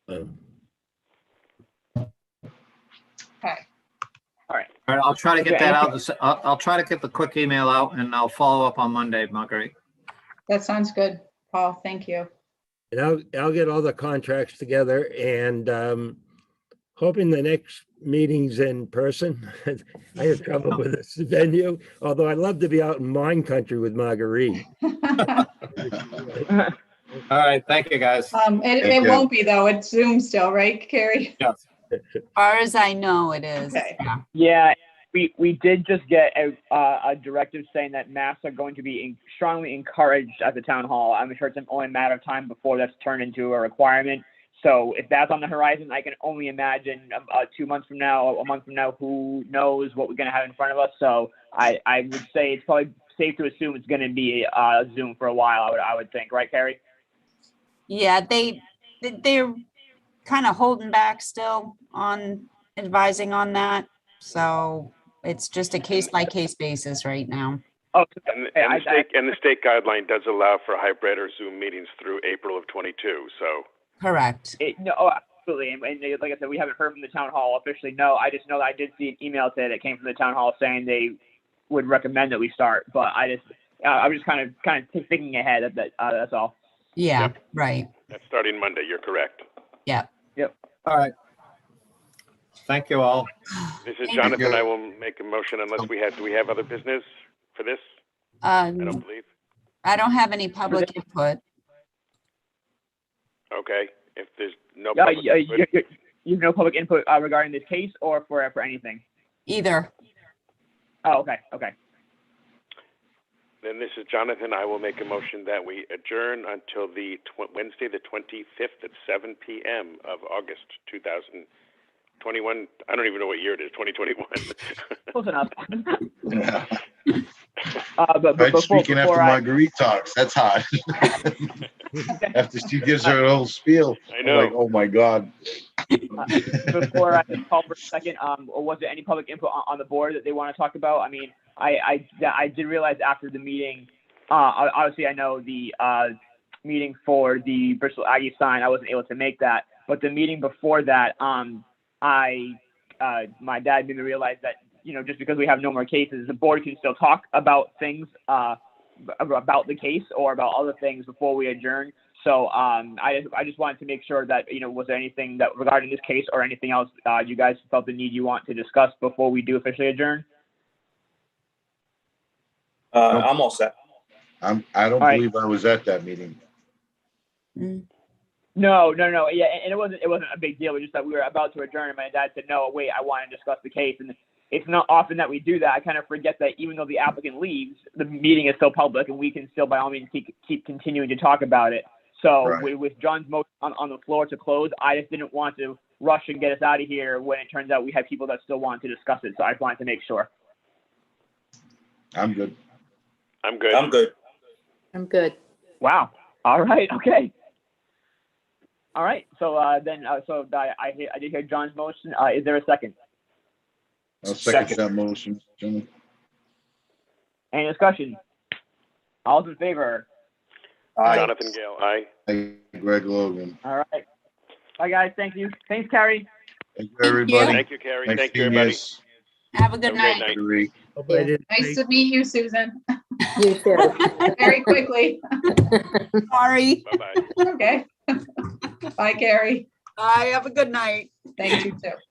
Okay, All right, I'll try to get Okay, that out. I'll try to get the quick email out and I'll follow up on Monday, Marguerite. that sounds good, Paul. Thank you. And I'll get all the contracts together and hoping the next meeting's in person. I have trouble with this venue, although I'd love to be out in wine country with Marguerite. All right, thank you, guys. Thank It you. won't be though. It's Zoom still, right, Carrie? Yes. As far as I know, it is. Okay. Yeah. Yeah, we did just get a directive saying that masks are going to be strongly encouraged at the town hall. I'm sure it's only a matter of time before that's turned into a requirement. So if that's on the horizon, I can only imagine 2 months from now, a month from now, who knows what we're going to have in front of us. So I would say it's probably safe to assume it's going to be Zoom for a while. I would think, right, Carrie? Yeah, they're kind of holding back still on advising on that. So it's just a case by case basis right now. Oh, And the state guideline does allow for hybrid or Zoom meetings through April of 22. So Correct. absolutely. And like I said, we haven't heard from the town hall officially. No, I just know that I did see an email today that came from the town hall saying they would recommend that we start. But I was just kind of thinking ahead. That's all. Yeah, Yep. right. that's starting Monday. You're correct. Yeah. All right. Thank you all. This is Thank Jonathan. you. I will make a motion unless do we have other business for this? I don't believe. I don't have any public input. Okay. If there's no Yeah, public input, you have no public input regarding this case or for anything. Either. Oh, okay. then this is Jonathan. I will make a motion that we adjourn until the Wednesday, the 25th at 7 p.m. of August 2021. I don't even know what year it is. 2021. Close enough. Right, Before speaking after I, Marguerite talks, that's hot. After she gives her whole spiel, I I'm know. like, oh my God. before I call for a second, was there any public input on the board that they want to talk about? I mean, I did realize after the meeting, obviously I know the meeting for the Bristol Aggie sign, I wasn't able to make that, but the meeting before that, my dad made me realize that just because we have no more cases, the board can still talk about things, about the case or about other things before we adjourn. So I just wanted to make sure that, was there anything that regarding this case or anything else you guys felt the need you want to discuss before we do officially adjourn? I'm all set. I don't All right. believe I was at that meeting. No. Yeah, and it wasn't a big deal. It was just that we were about to adjourn, and my dad said, "No, wait, I want to discuss the case." And it's not often that we do that. I kind of forget that even though the applicant leaves, the meeting is still public, and we can still, by all means, keep continuing to talk about it. So Right. with John's motion on the floor to close, I just didn't want to rush and get us out of here when it turns out we have people that still want to discuss it. So I just wanted to make sure. I'm good. I'm good. I'm good. I'm good. Wow. All right. Okay. All right. So I did hear John's motion. Is there a second? I'll second Second. that motion, gentlemen. Any discussion? All's in favor? Jonathan Gale, aye. Hey, Greg Logan. All right. Bye, guys. Thank you. Thanks, Carrie. Thank you, everybody. Thank you, Carrie. Nice Thank you, seeing everybody. yous. Have a good Have a night. great night. Agree. Hope I didn't Nice make- to meet you, Susan, You too. very quickly. Sorry. Bye-bye. Okay. Bye, Carrie. Bye. Have a good night. Thank you too.